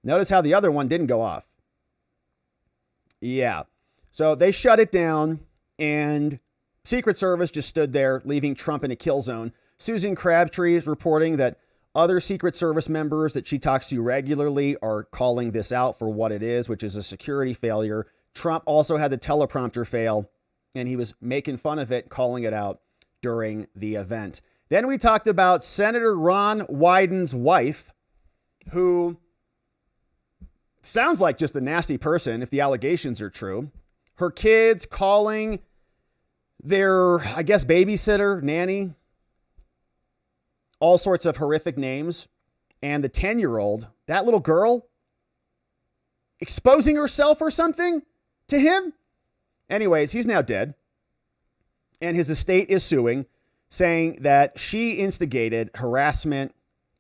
Notice how the other one didn't go off. Yeah. So they shut it down, and Secret Service just stood there, leaving Trump in a kill zone. Susan Crabtree is reporting that other Secret Service members that she talks to regularly are calling this out for what it is, which is a security failure. Trump also had the teleprompter fail, and he was making fun of it, calling it out during the event. Then we talked about Senator Ron Wyden's wife, who sounds like just a nasty person if the allegations are true. Her kids calling their, I guess, babysitter, nanny, all sorts of horrific names. And the 10-year-old, that little girl, exposing herself or something to him. Anyways, he's now dead. And his estate is suing, saying that she instigated harassment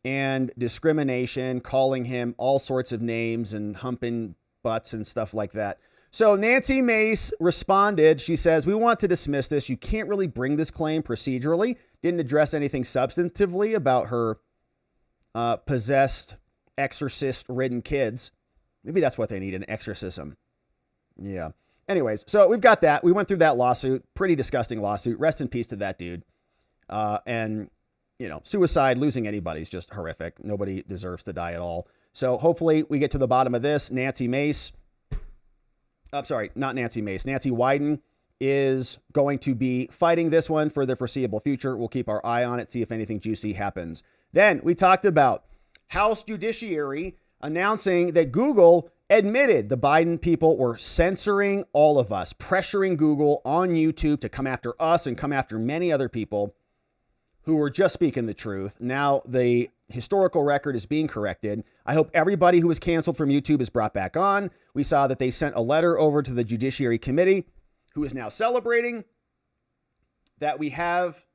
and discrimination, calling him all sorts of names and humping butts and stuff like that. So Nancy Mace responded. She says, "We want to dismiss this. You can't really bring this claim procedurally." Didn't address anything substantively about her possessed, exorcist-ridden kids. Maybe that's what they need, an exorcism. Yeah. Anyways, so we've got that. We went through that lawsuit. Pretty disgusting lawsuit. Rest in peace to that dude. And, you know, suicide, losing anybody is just horrific. Nobody deserves to die at all. So hopefully we get to the bottom of this. Nancy Mace. I'm sorry, not Nancy Mace. Nancy Wyden is going to be fighting this one for the foreseeable future. We'll keep our eye on it, see if anything juicy happens. Then we talked about House Judiciary announcing that Google admitted the Biden people were censoring all of us, pressuring Google on YouTube to come after us and come after many other people who were just speaking the truth. Now the historical record is being corrected. I hope everybody who was canceled from YouTube is brought back on. We saw that they sent a letter over to the Judiciary Committee, who is now celebrating that we have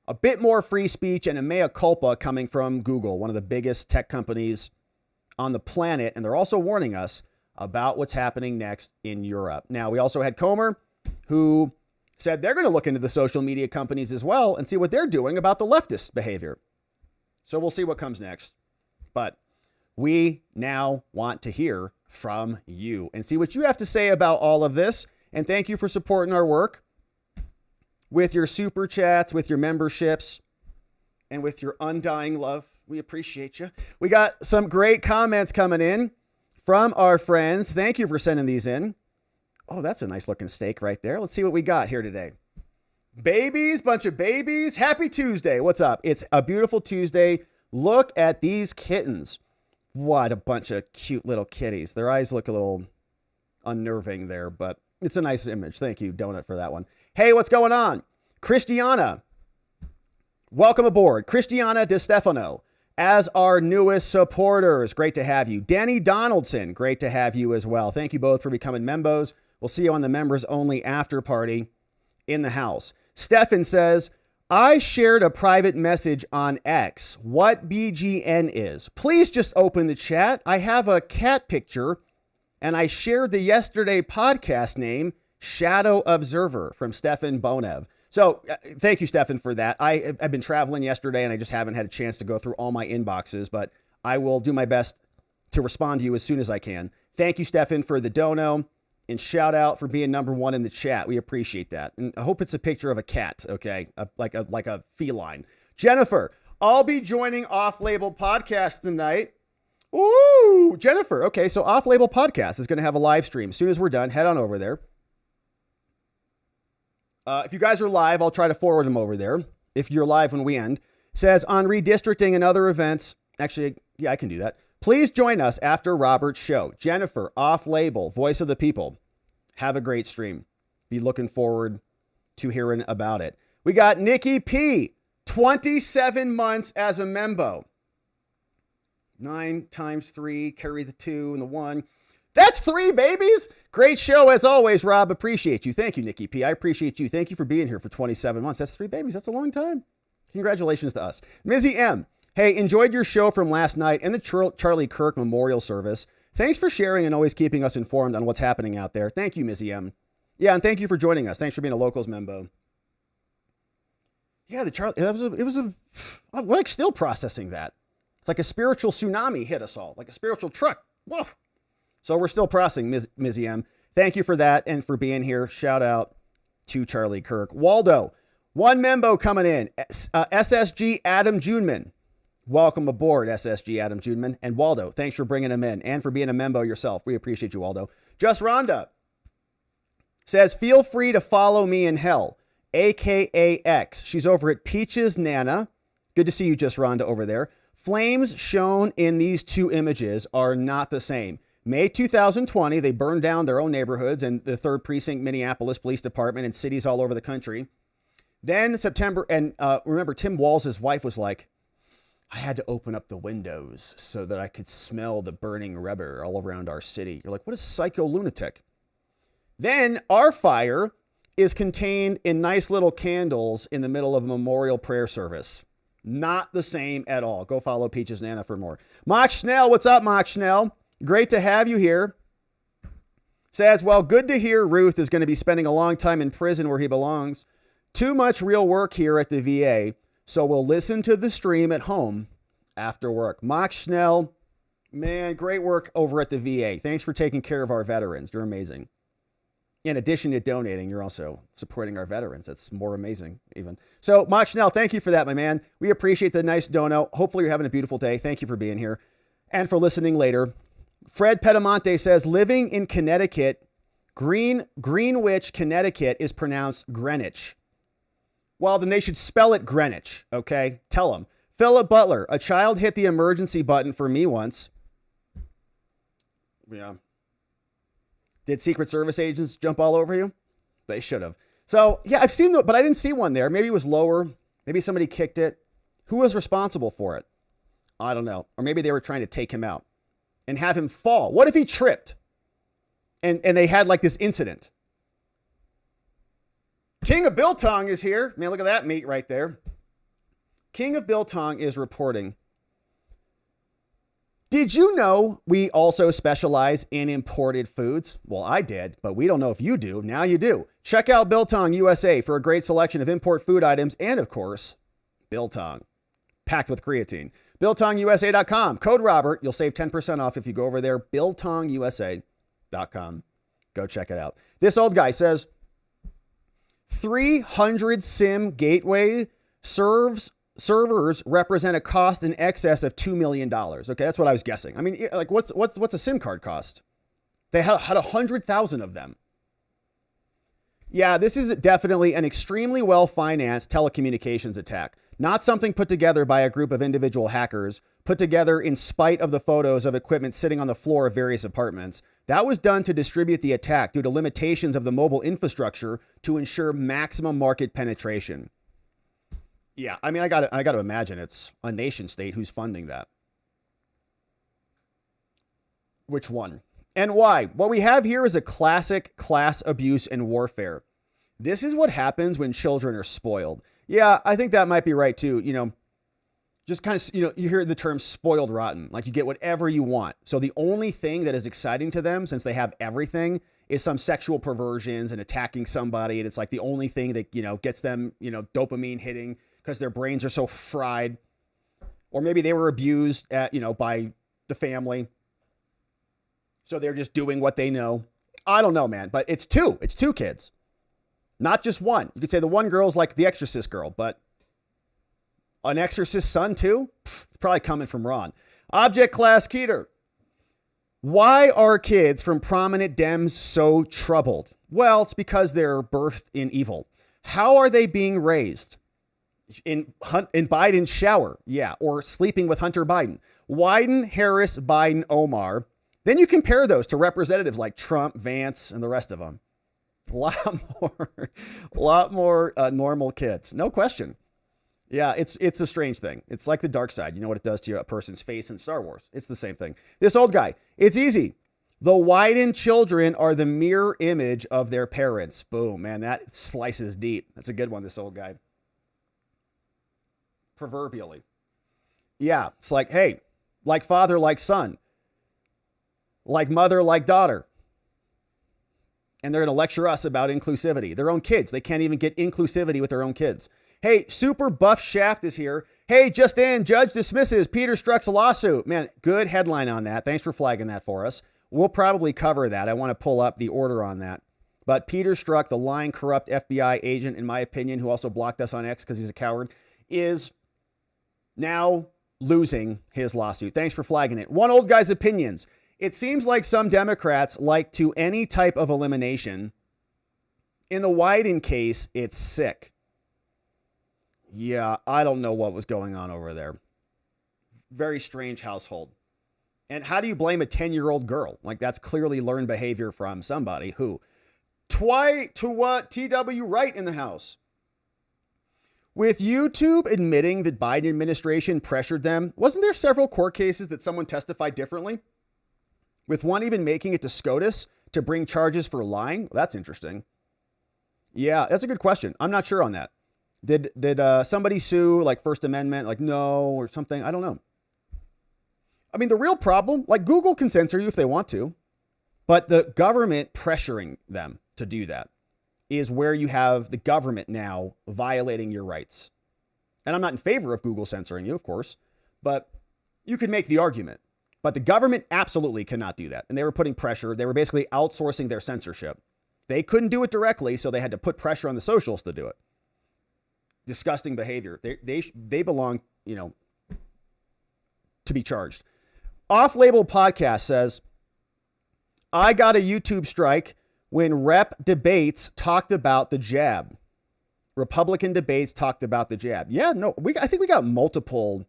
a bit more free speech and a mea culpa coming from Google, one of the biggest tech companies on the planet. And they're also warning us about what's happening next in Europe. Now, we also had Comer, who said they're going to look into the social media companies as well and see what they're doing about the leftist behavior. So we'll see what comes next. But we now want to hear from you and see what you have to say about all of this. And thank you for supporting our work with your super chats, with your memberships, and with your undying love. We appreciate you. We got some great comments coming in from our friends. Thank you for sending these in. Oh, that's a nice looking steak right there. Let's see what we got here today. Babies, bunch of babies. Happy Tuesday. What's up? It's a beautiful Tuesday. Look at these kittens. What a bunch of cute little kitties. Their eyes look a little unnerving there, but it's a nice image. Thank you, Donut, for that one. Hey, what's going on? Christiana, welcome aboard. Christiana Di Stefano as our newest supporters. Great to have you. Danny Donaldson, great to have you as well. Thank you both for becoming members. We'll see you on the members only after party in the house. Stefan says, I shared a private message on X. What BGN is? Please just open the chat. I have a cat picture and I shared the yesterday podcast name, Shadow Observer, from Stefan Bonev. So thank you, Stefan, for that. I've been traveling yesterday and I just haven't had a chance to go through all my inboxes, but I will do my best to respond to you as soon as I can. Thank you, Stefan, for the dono, and shout out for being number one in the chat. We appreciate that. And I hope it's a picture of a cat, okay? Like a feline. Jennifer, I'll be joining Off-Label Podcast tonight. Ooh, Jennifer. Okay, so Off-Label Podcast is going to have a live stream. As soon as we're done, head on over there. If you guys are live, I'll try to forward them over there. If you're live when we end. Says, on redistricting and other events. Actually, yeah, I can do that. Please join us after Robert's show. Jennifer, Off-Label, Voice of the People. Have a great stream. Be looking forward to hearing about it. We got Nikki P. 27 months as a membo. 9 times 3, carry the 2 and the 1. That's 3 babies. Great show as always, Rob. Appreciate you. Thank you, Nikki P. I appreciate you. Thank you for being here for 27 months. That's 3 babies. That's a long time. Congratulations to us. Mizzy M. Hey, enjoyed your show from last night and the Charlie Kirk Memorial Service. Thanks for sharing and always keeping us informed on what's happening out there. Thank you, Mizzy M. Yeah, and thank you for joining us. Thanks for being a Locals member. Yeah, I'm like still processing that. It's like a spiritual tsunami hit us all, like a spiritual truck. Whoa. So we're still processing, Mizzy M. Thank you for that and for being here. Shout out to Charlie Kirk. Waldo, one membo coming in. SSG Adam Juneman. Welcome aboard, SSG Adam Juneman. And Waldo, thanks for bringing him in and for being a membo yourself. We appreciate you, Waldo. Just Rhonda says, feel free to follow me in hell, a.k.a. X. She's over at Peaches Nana. Good to see you, Just Rhonda, over there. Flames shown in these 2 images are not the same. May 2020, they burned down their own neighborhoods and the 3rd Precinct Minneapolis Police Department and cities all over the country. Then September, and remember, Tim Walz' wife was like, I had to open up the windows so that I could smell the burning rubber all around our city. You're like, what a psycho lunatic. Then our fire is contained in nice little candles in the middle of a memorial prayer service. Not the same at all. Go follow Peaches Nana for more. Mock Schnell, what's up, Mock Schnell? Great to have you here. Says, well, good to hear Routh is going to be spending a long time in prison where he belongs. Too much real work here at the VA, so we'll listen to the stream at home after work. Mock Schnell, man, great work over at the VA. Thanks for taking care of our veterans. You're amazing. In addition to donating, you're also supporting our veterans. That's more amazing even. So, Mock Schnell, thank you for that, my man. We appreciate the nice dono. Hopefully you're having a beautiful day. Thank you for being here and for listening later. Fred Pedamonte says, living in Connecticut, Greenwich, Connecticut is pronounced Greenwich. Well, then they should spell it Greenwich, okay? Tell them. Philip Butler, a child hit the emergency button for me once. Yeah. Did Secret Service agents jump all over you? They should have. So, yeah, I've seen but I didn't see one there. Maybe it was lower. Maybe somebody kicked it. Who was responsible for it? I don't know. Or maybe they were trying to take him out and have him fall. What if he tripped and they had like this incident? King of Biltong is here. Man, look at that meat right there. King of Biltong is reporting. Did you know we also specialize in imported foods? Well, I did, but we don't know if you do. Now you do. Check out Biltong USA for a great selection of import food items and, of course, Biltong, packed with creatine. BiltongUSA.com. Code Robert. You'll save 10% off if you go over there. BiltongUSA.com. Go check it out. This old guy says, 300 SIM gateway serves servers represent a cost in excess of $2 million. Okay, that's what I was guessing. I mean, like, what's a SIM card cost? They had 100,000 of them. Yeah, this is definitely an extremely well-financed telecommunications attack. Not something put together by a group of individual hackers, put together in spite of the photos of equipment sitting on the floor of various apartments. That was done to distribute the attack due to limitations of the mobile infrastructure to ensure maximum market penetration. Yeah, I mean, I got to imagine it's a nation state who's funding that. Which one? And why? What we have here is a classic class abuse and warfare. This is what happens when children are spoiled. Yeah, I think that might be right too. You know, just kind of, you hear the term spoiled rotten, like you get whatever you want. So the only thing that is exciting to them, since they have everything, is some sexual perversions and attacking somebody. And it's like the only thing that, gets them, dopamine hitting because their brains are so fried. Or maybe they were abused by the family. So they're just doing what they know. I don't know, man, but it's two kids, not just one. You could say the one girl's like the Exorcist girl, but an Exorcist son too? It's probably coming from Ron. Object Class Keter. Why are kids from prominent Dems so troubled? Well, it's because they're birthed in evil. How are they being raised? In Biden's shower. Yeah. Or sleeping with Hunter Biden. Wyden, Harris, Biden, Omar. Then you compare those to representatives like Trump, Vance, and the rest of them. A lot more normal kids. No question. Yeah, it's a strange thing. It's like the dark side. You know what it does to a person's face in Star Wars. It's the same thing. This old guy. It's easy. The Wyden children are the mirror image of their parents. Boom, man, that slices deep. That's a good one, this old guy. Proverbially. Yeah, it's like, hey, like father, like son. Like mother, like daughter. And they're going to lecture us about inclusivity. Their own kids. They can't even get inclusivity with their own kids. Hey, Super Buff Shaft is here. Hey, just in, judge dismisses Peter Strzok's lawsuit. Man, good headline on that. Thanks for flagging that for us. We'll probably cover that. I want to pull up the order on that. But Peter Strzok, the lying, corrupt FBI agent, in my opinion, who also blocked us on X because he's a coward, is now losing his lawsuit. Thanks for flagging it. One old guy's opinions. It seems like some Democrats like to any type of elimination. In the Wyden case, it's sick. Yeah, I don't know what was going on over there. Very strange household. And how do you blame a 10-year-old girl? Like, that's clearly learned behavior from somebody who. TW Wright in the house. With YouTube admitting that Biden administration pressured them, wasn't there several court cases that someone testified differently? With one even making it to SCOTUS to bring charges for lying? Well, that's interesting. Yeah, that's a good question. I'm not sure on that. Did somebody sue like First Amendment, like no or something? I don't know. I mean, the real problem, like Google can censor you if they want to, but the government pressuring them to do that is where you have the government now violating your rights. And I'm not in favor of Google censoring you, of course, but you could make the argument. But the government absolutely cannot do that. And they were putting pressure. They were basically outsourcing their censorship. They couldn't do it directly, so they had to put pressure on the socials to do it. Disgusting behavior. They belong, to be charged. Off-Label Podcast says, I got a YouTube strike when Rep Debates talked about the jab. Republican Debates talked about the jab. Yeah, no, I think we got multiple.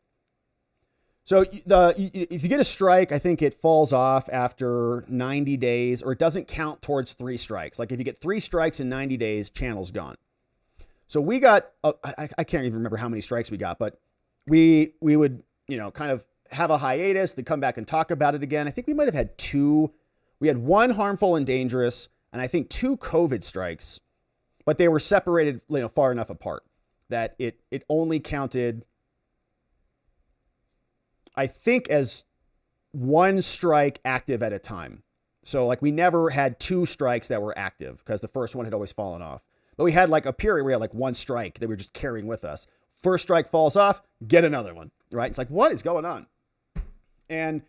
So if you get a strike, I think it falls off after 90 days, or it doesn't count towards 3 strikes. Like if you get 3 strikes in 90 days, channel's gone. So we got, I can't even remember how many strikes we got, but we would, kind of have a hiatus, then come back and talk about it again. I think we might have had 2. We had 1 harmful and dangerous, and I think 2 COVID strikes, but they were separated, far enough apart that it only counted, I think, as 1 strike active at a time. So like we never had 2 strikes that were active because the first one had always fallen off. But we had like a period where we had like 1 strike that we were just carrying with us. First strike falls off, get another one, right? It's like, what is going on? And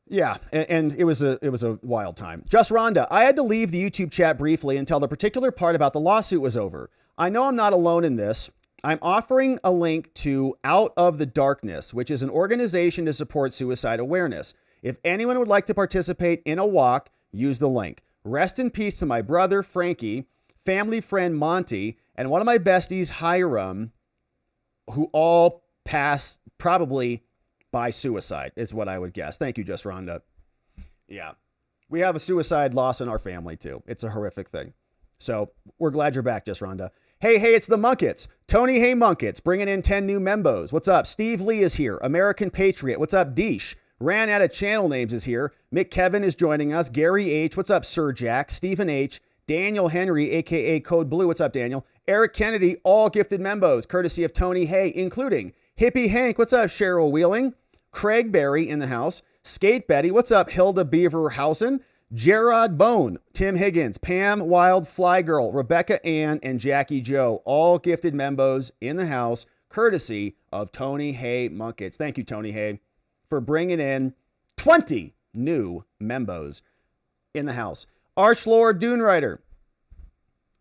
yeah, and it was a wild time. Just Rhonda, I had to leave the YouTube chat briefly until the particular part about the lawsuit was over. I know I'm not alone in this. I'm offering a link to Out of the Darkness, which is an organization to support suicide awareness. If anyone would like to participate in a walk, use the link. Rest in peace to my brother, Frankie, family friend, Monty, and one of my besties, Hiram, who all passed probably by suicide, is what I would guess. Thank you, Just Rhonda. Yeah. We have a suicide loss in our family, too. It's a horrific thing. So we're glad you're back, Just Rhonda. Hey, it's the Munkets. Tony Hey Munkets, bringing in 10 new membos. What's up? Steve Lee is here. American Patriot. What's up, Deesh? Ran out of channel names is here. Mick Kevin is joining us. Gary H. What's up, Sir Jack? Stephen H. Daniel Henry, a.k.a. Code Blue. What's up, Daniel? Eric Kennedy, all gifted membos, courtesy of Tony Hay, including Hippie Hank. What's up, Cheryl Wheeling? Craig Berry in the house. Skate Betty. What's up, Hilda Beaverhausen? Gerard Bone, Tim Higgins, Pam Wild Fly Girl, Rebecca Ann, and Jackie Joe, all gifted membos in the house, courtesy of Tony Hay Munkets. Thank you, Tony Hay, for bringing in 20 new membos in the house. Archlord Dunewriter.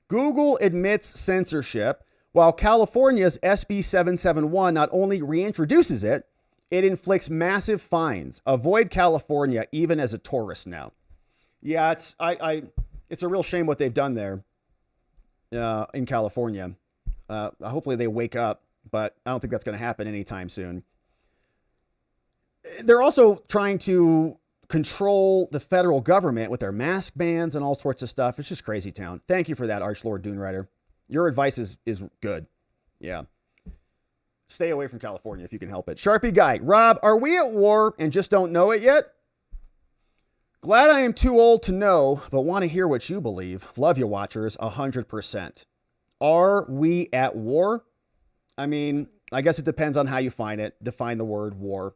Google admits censorship, while California's SB 771 not only reintroduces it, it inflicts massive fines. Avoid California even as a tourist now. Yeah, it's a real shame what they've done there in California. Hopefully they wake up, but I don't think that's going to happen anytime soon. They're also trying to control the federal government with their mask bans and all sorts of stuff. It's just crazy town. Thank you for that, Archlord Dunewriter. Your advice is good. Yeah. Stay away from California if you can help it. Sharpie Guy. Rob, are we at war and just don't know it yet? Glad I am too old to know, but want to hear what you believe. Love you, watchers, 100%. Are we at war? I mean, I guess it depends on how you define the word war.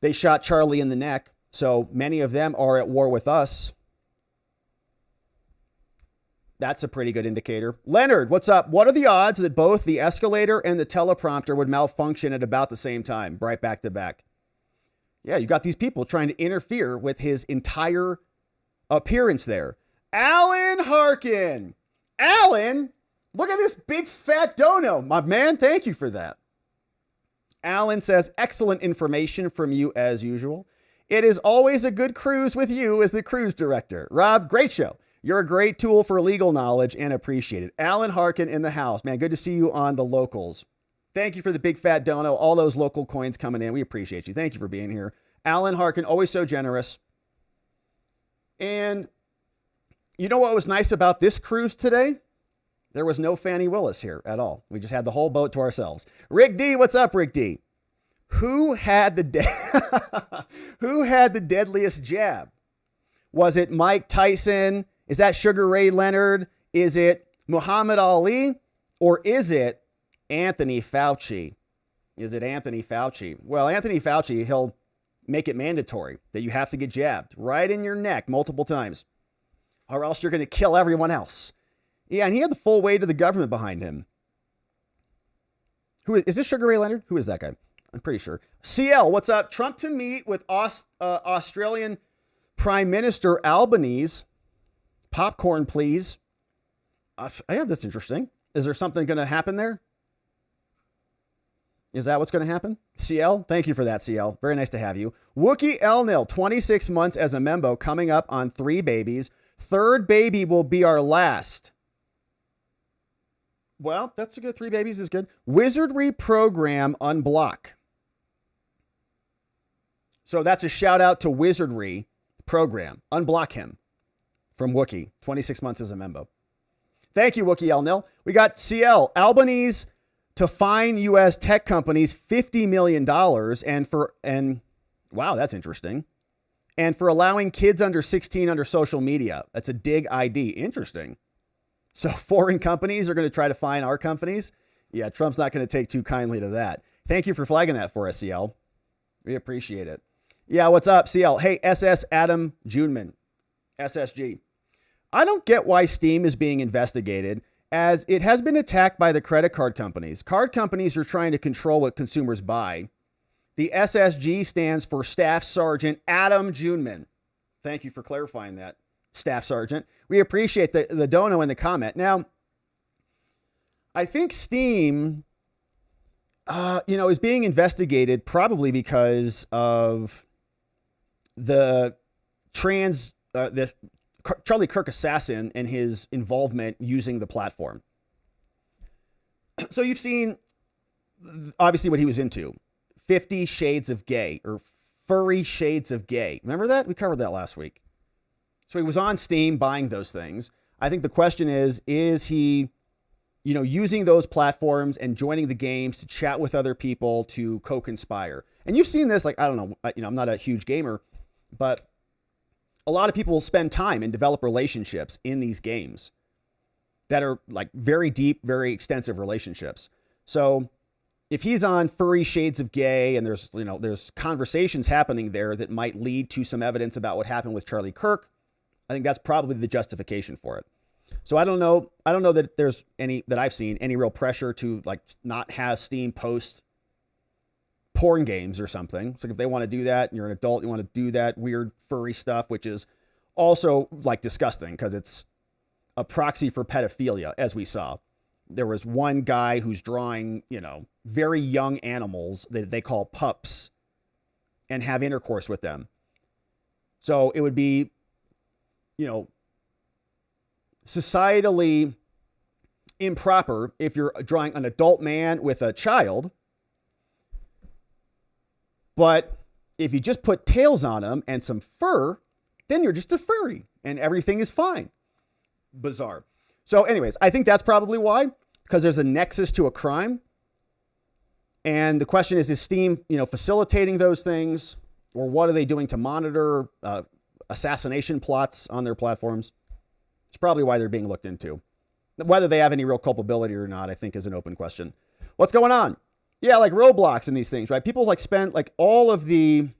They shot Charlie in the neck, so many of them are at war with us. That's a pretty good indicator. Leonard, what's up? What are the odds that both the escalator and the teleprompter would malfunction at about the same time, right back to back? Yeah, you got these people trying to interfere with his entire appearance there. Alan Harkin. Alan, look at this big fat dono. My man, thank you for that. Alan says, excellent information from you as usual. It is always a good cruise with you as the cruise director. Rob, great show. You're a great tool for legal knowledge and appreciate it. Alan Harkin in the house. Man, good to see you on the locals. Thank you for the big fat dono. All those local coins coming in. We appreciate you. Thank you for being here. Alan Harkin, always so generous. And you know what was nice about this cruise today? There was no Fannie Willis here at all. We just had the whole boat to ourselves. Rick D, what's up, Rick D? Who had the Who had the deadliest jab? Was it Mike Tyson? Is that Sugar Ray Leonard? Is it Muhammad Ali? Or is it Anthony Fauci? Is it Anthony Fauci? Well, Anthony Fauci, he'll make it mandatory that you have to get jabbed right in your neck multiple times, or else you're going to kill everyone else. Yeah, and he had the full weight of the government behind him. Who is this? Sugar Ray Leonard? Who is that guy? I'm pretty sure. CL, what's up? Trump to meet with Australian Prime Minister Albanese. Popcorn, please. Yeah, that's interesting. Is there something going to happen there? Is that what's going to happen? CL, thank you for that, CL. Very nice to have you. Wookie Elnil, 26 months as a membo, coming up on 3 babies. 3rd baby will be our last. Well, that's a good. 3 babies is good. Wizardry program unblock. So that's a shout out to Wizardry program. Unblock him from Wookie. 26 months as a membo. Thank you, Wookie Elnil. We got CL. Albanese to fine U.S. tech companies $50 million and wow, that's interesting. And for allowing kids under 16 under social media. That's a dig ID. Interesting. So foreign companies are going to try to fine our companies. Yeah, Trump's not going to take too kindly to that. Thank you for flagging that for us, CL. We appreciate it. Yeah, what's up, CL? Hey, SS Adam Juneman, SSG. I don't get why Steam is being investigated, as it has been attacked by the credit card companies. Card companies are trying to control what consumers buy. The SSG stands for Staff Sergeant Adam Juneman. Thank you for clarifying that, Staff Sergeant. We appreciate the dono in the comment. Now, I think Steam, is being investigated probably because of the Charlie Kirk assassin and his involvement using the platform. So you've seen obviously what he was into. 50 Shades of Gay, or Furry Shades of Gay. Remember that? We covered that last week. So he was on Steam buying those things. I think the question is he, using those platforms and joining the games to chat with other people to co-conspire? And you've seen this, like, I don't know, I'm not a huge gamer, but a lot of people spend time and develop relationships in these games that are like very deep, very extensive relationships. So if he's on Furry Shades of Gay and there's conversations happening there that might lead to some evidence about what happened with Charlie Kirk, I think that's probably the justification for it. So I don't know that there's that I've seen any real pressure to like not have Steam post porn games or something. So if they want to do that and you're an adult, you want to do that weird furry stuff, which is also like disgusting because it's a proxy for pedophilia, as we saw. There was one guy who's drawing, very young animals that they call pups and have intercourse with them. So it would be, societally improper if you're drawing an adult man with a child. But if you just put tails on them and some fur, then you're just a furry and everything is fine. Bizarre. So anyways, I think that's probably why, because there's a nexus to a crime. And the question is Steam, facilitating those things, or what are they doing to monitor assassination plots on their platforms? It's probably why they're being looked into. Whether they have any real culpability or not, I think is an open question. What's going on? Yeah, like Roblox and these things, right? People like spend like all of their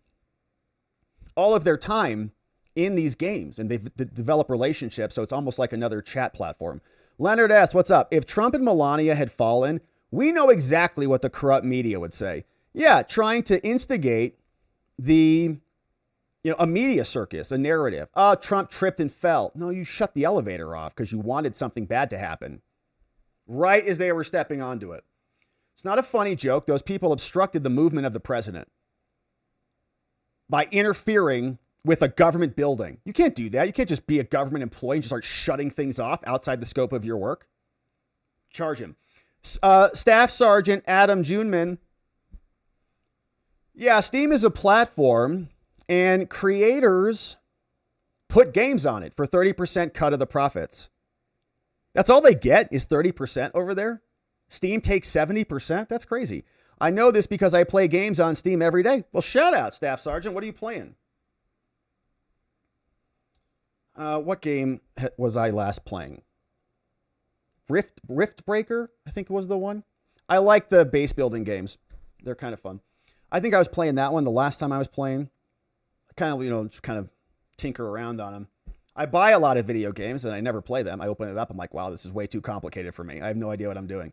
time in these games, and they've developed relationships. So it's almost like another chat platform. Leonard S., what's up? If Trump and Melania had fallen, we know exactly what the corrupt media would say. Yeah, trying to instigate a media circus, a narrative. Oh, Trump tripped and fell. No, you shut the elevator off because you wanted something bad to happen right as they were stepping onto it. It's not a funny joke. Those people obstructed the movement of the president by interfering with a government building. You can't do that. You can't just be a government employee and just start shutting things off outside the scope of your work. Charge him. Staff Sergeant Adam Juneman. Yeah, Steam is a platform and creators put games on it for 30% cut of the profits. That's all they get is 30% over there. Steam takes 70%. That's crazy. I know this because I play games on Steam every day. Well, shout out, Staff Sergeant. What are you playing? What game was I last playing? Rift Breaker, I think was the one. I like the base building games. They're kind of fun. I think I was playing that one the last time I was playing. Kind of tinker around on them. I buy a lot of video games and I never play them. I open it up. I'm like, wow, this is way too complicated for me. I have no idea what I'm doing.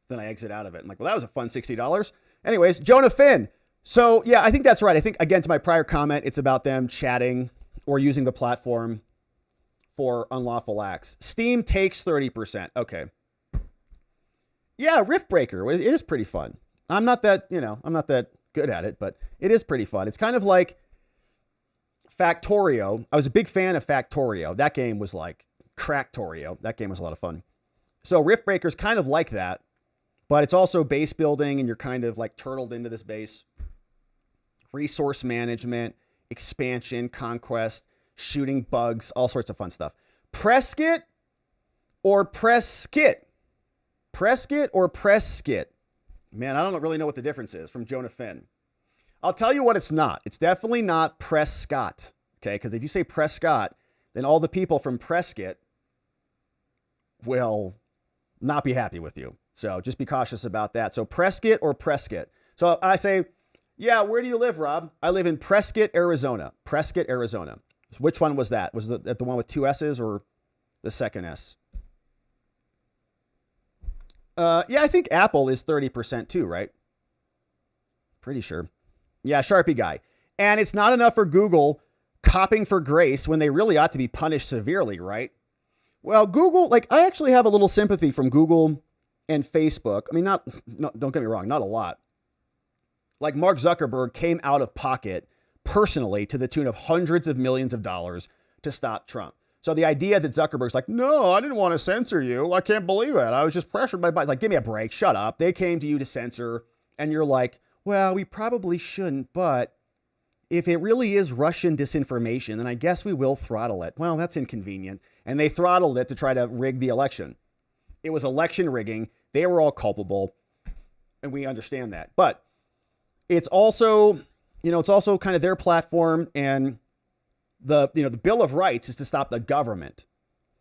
Then I exit out of it. I'm like, well, that was a fun $60. Anyways, Jonah Finn. So yeah, I think that's right. I think, again, to my prior comment, it's about them chatting or using the platform for unlawful acts. Steam takes 30%. Okay. Yeah, Rift Breaker. It is pretty fun. I'm not that good at it, but it is pretty fun. It's kind of like Factorio. I was a big fan of Factorio. That game was like Cracktorio. That game was a lot of fun. So Rift Breaker is kind of like that, but it's also base building and you're kind of like turtled into this base. Resource management, expansion, conquest, shooting bugs, all sorts of fun stuff. Prescott or Presskit? Prescott or Presskit? Man, I don't really know what the difference is from Jonah Finn. I'll tell you what it's not. It's definitely not Prescott. Okay, because if you say Prescott, then all the people from Prescott will not be happy with you. So just be cautious about that. So Prescott or Prescott. So I say, yeah, where do you live, Rob? I live in Prescott, Arizona. Prescott, Arizona. So which one was that? Was that the one with two S's or the second S? Yeah, I think Apple is 30% too, right? Pretty sure. Yeah, Sharpie guy. And it's not enough for Google copping for grace when they really ought to be punished severely, right? Well, Google, like, I actually have a little sympathy from Google. They, and Facebook, I mean, don't get me wrong, not a lot. Like Mark Zuckerberg came out of pocket personally to the tune of hundreds of millions of dollars to stop Trump. So the idea that Zuckerberg's like, no, I didn't want to censor you. I can't believe it. I was just pressured by Biden. Like, give me a break. Shut up. They came to you to censor. And you're like, well, we probably shouldn't, but if it really is Russian disinformation, then I guess we will throttle it. Well, that's inconvenient. And they throttled it to try to rig the election. It was election rigging. They were all culpable. And we understand that. But it's also, it's also kind of their platform. And the Bill of Rights is to stop the government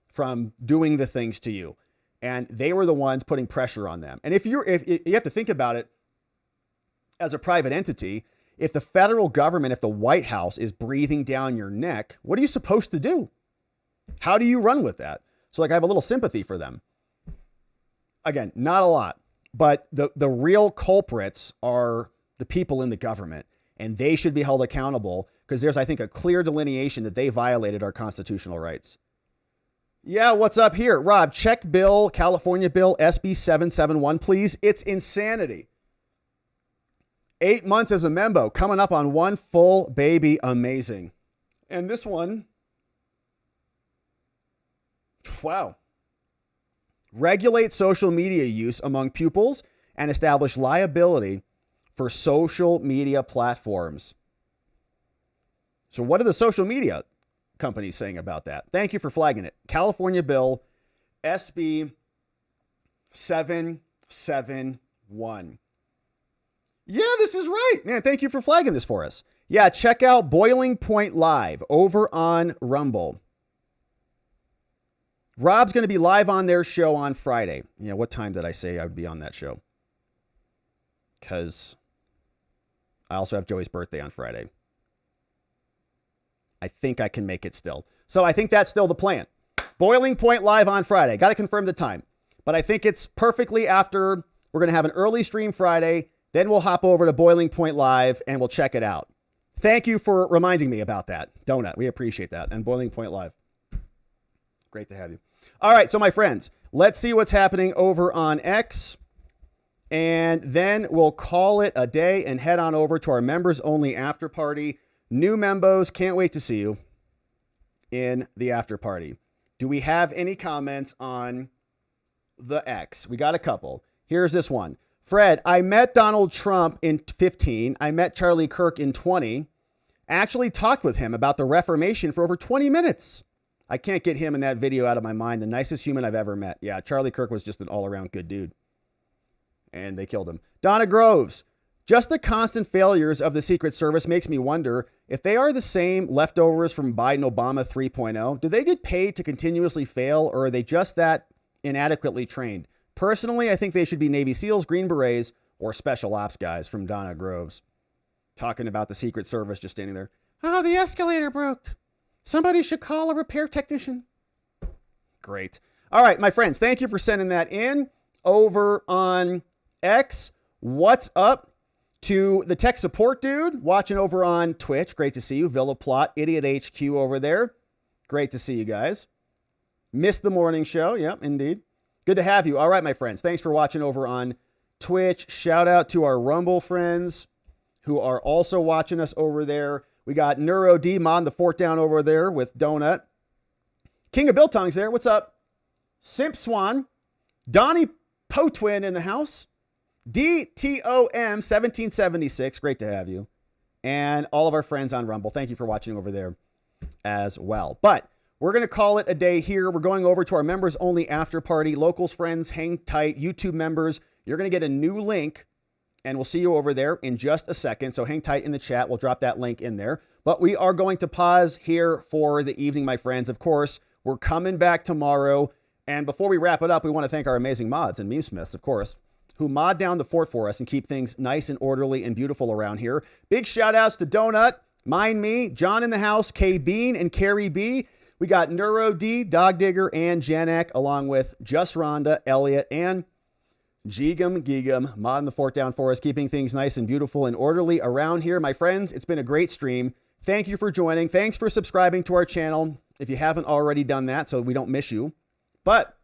from doing the things to you. And they were the ones putting pressure on them. And if you have to think about it as a private entity, if the federal government, if the White House is breathing down your neck, what are you supposed to do? How do you run with that? So like, I have a little sympathy for them. Again, not a lot, but the real culprits are the people in the government, and they should be held accountable because there's, I think, a clear delineation that they violated our constitutional rights. Yeah, what's up here? Rob, check bill, California bill, SB 771, please. It's insanity. 8 months as a member, coming up on one full baby. Amazing. And this one, wow. Regulate social media use among pupils and establish liability for social media platforms. So what are the social media companies saying about that? Thank you for flagging it. California bill SB 771. Yeah, this is right. Man, thank you for flagging this for us. Yeah, check out Boiling Point Live over on Rumble. Rob's going to be live on their show on Friday. Yeah, what time did I say I would be on that show? Because I also have Joey's birthday on Friday. I think I can make it still. So I think that's still the plan. Boiling Point Live on Friday. Got to confirm the time. But I think it's perfectly after. We're going to have an early stream Friday. Then we'll hop over to Boiling Point Live and we'll check it out. Thank you for reminding me about that, Donut. We appreciate that. And Boiling Point Live. Great to have you. All right, so my friends, let's see what's happening over on X. And then we'll call it a day and head on over to our members only after party. New members, can't wait to see you in the after party. Do we have any comments on the X? We got a couple. Here's this one. Fred, I met Donald Trump in 15. I met Charlie Kirk in 20. Actually talked with him about the Reformation for over 20 minutes. I can't get him in that video out of my mind. The nicest human I've ever met. Yeah, Charlie Kirk was just an all-around good dude. And they killed him. Donna Groves, just the constant failures of the Secret Service makes me wonder if they are the same leftovers from Biden-Obama 3.0. Do they get paid to continuously fail, or are they just that inadequately trained? Personally, I think they should be Navy SEALs, Green Berets, or Special Ops guys. From Donna Groves. Talking about the Secret Service just standing there. Oh, the escalator broke. Somebody should call a repair technician. Great. All right, my friends, thank you for sending that in over on X. What's up to the tech support dude watching over on Twitch? Great to see you. Villa Plot, Idiot HQ over there. Great to see you guys. Missed the morning show. Yep, indeed. Good to have you. All right, my friends. Thanks for watching over on Twitch. Shout out to our Rumble friends who are also watching us over there. We got Neuro D Mon, the fort down over there with Donut. King of Biltong's there. What's up? Simp Swan. Donnie Potwin in the house. DTOM 1776. Great to have you. And all of our friends on Rumble. Thank you for watching over there as well. But we're going to call it a day here. We're going over to our members only after party. Locals, friends, hang tight. YouTube members, you're going to get a new link and we'll see you over there in just a second. So hang tight in the chat. We'll drop that link in there. But we are going to pause here for the evening, my friends. Of course, we're coming back tomorrow. And before we wrap it up, we want to thank our amazing mods and meme smiths, of course, who mod down the fort for us and keep things nice and orderly and beautiful around here. Big shout outs to Donut, Mind Me, John in the House, K Bean, and Carrie B. We got Neuro D, Dog Digger, and Janek, along with Just Rhonda, Elliot, and Geegum Geegum, modding the fort down for us, keeping things nice and beautiful and orderly around here. My friends, it's been a great stream. Thank you for joining. Thanks for subscribing to our channel if you haven't already done that, so we don't miss you. But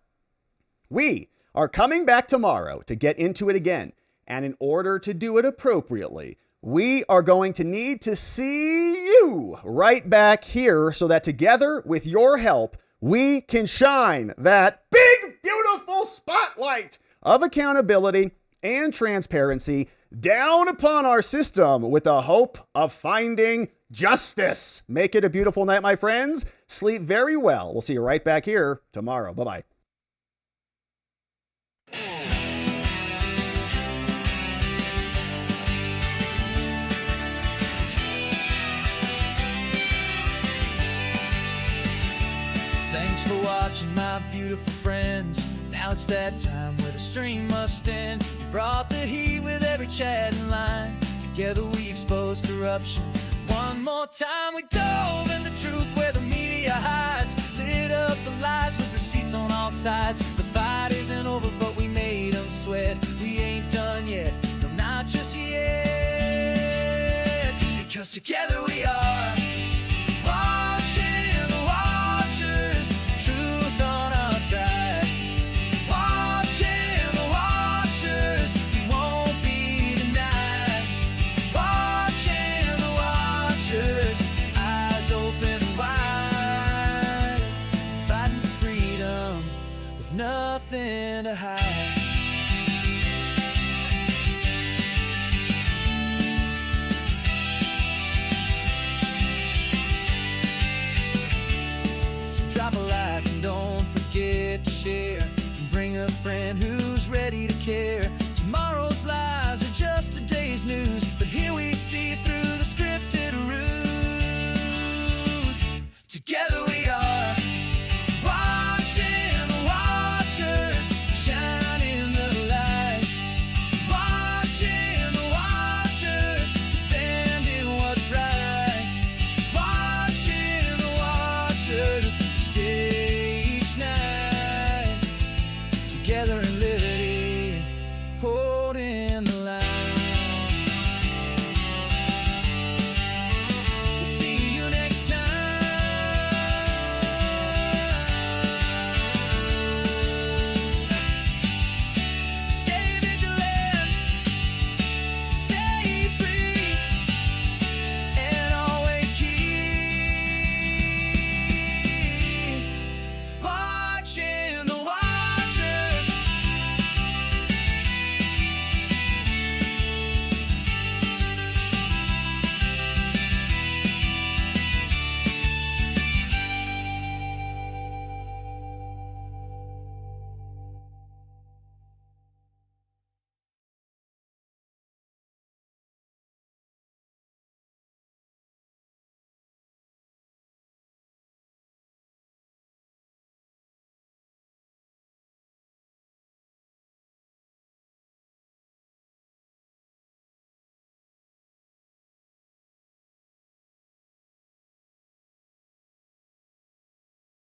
we are coming back tomorrow to get into it again. And in order to do it appropriately, we are going to need to see you right back here so that together with your help, we can shine that big, beautiful spotlight of accountability and transparency down upon our system with the hope of finding justice. Make it a beautiful night, my friends. Sleep very well. We'll see you right back here tomorrow. Bye-bye. Thanks for watching, my beautiful friends. Now it's that time where the stream must end. You brought the heat with every chat and line. Together we expose corruption. One more time we dove in the truth where the media hides. Lit up the lies with receipts on all sides. The fight isn't over, but we made them sweat. We ain't done yet, no, not just yet. Because together we are watching the watchers. Truth on our side. Watching the watchers. We won't be denied. Watching the watchers. Eyes open wide. Fighting for freedom with nothing to hide. Drop a like and don't forget to share. And bring a friend who's ready to care. Tomorrow's lies are just today's news, but here we see through the scripted ruse. Together we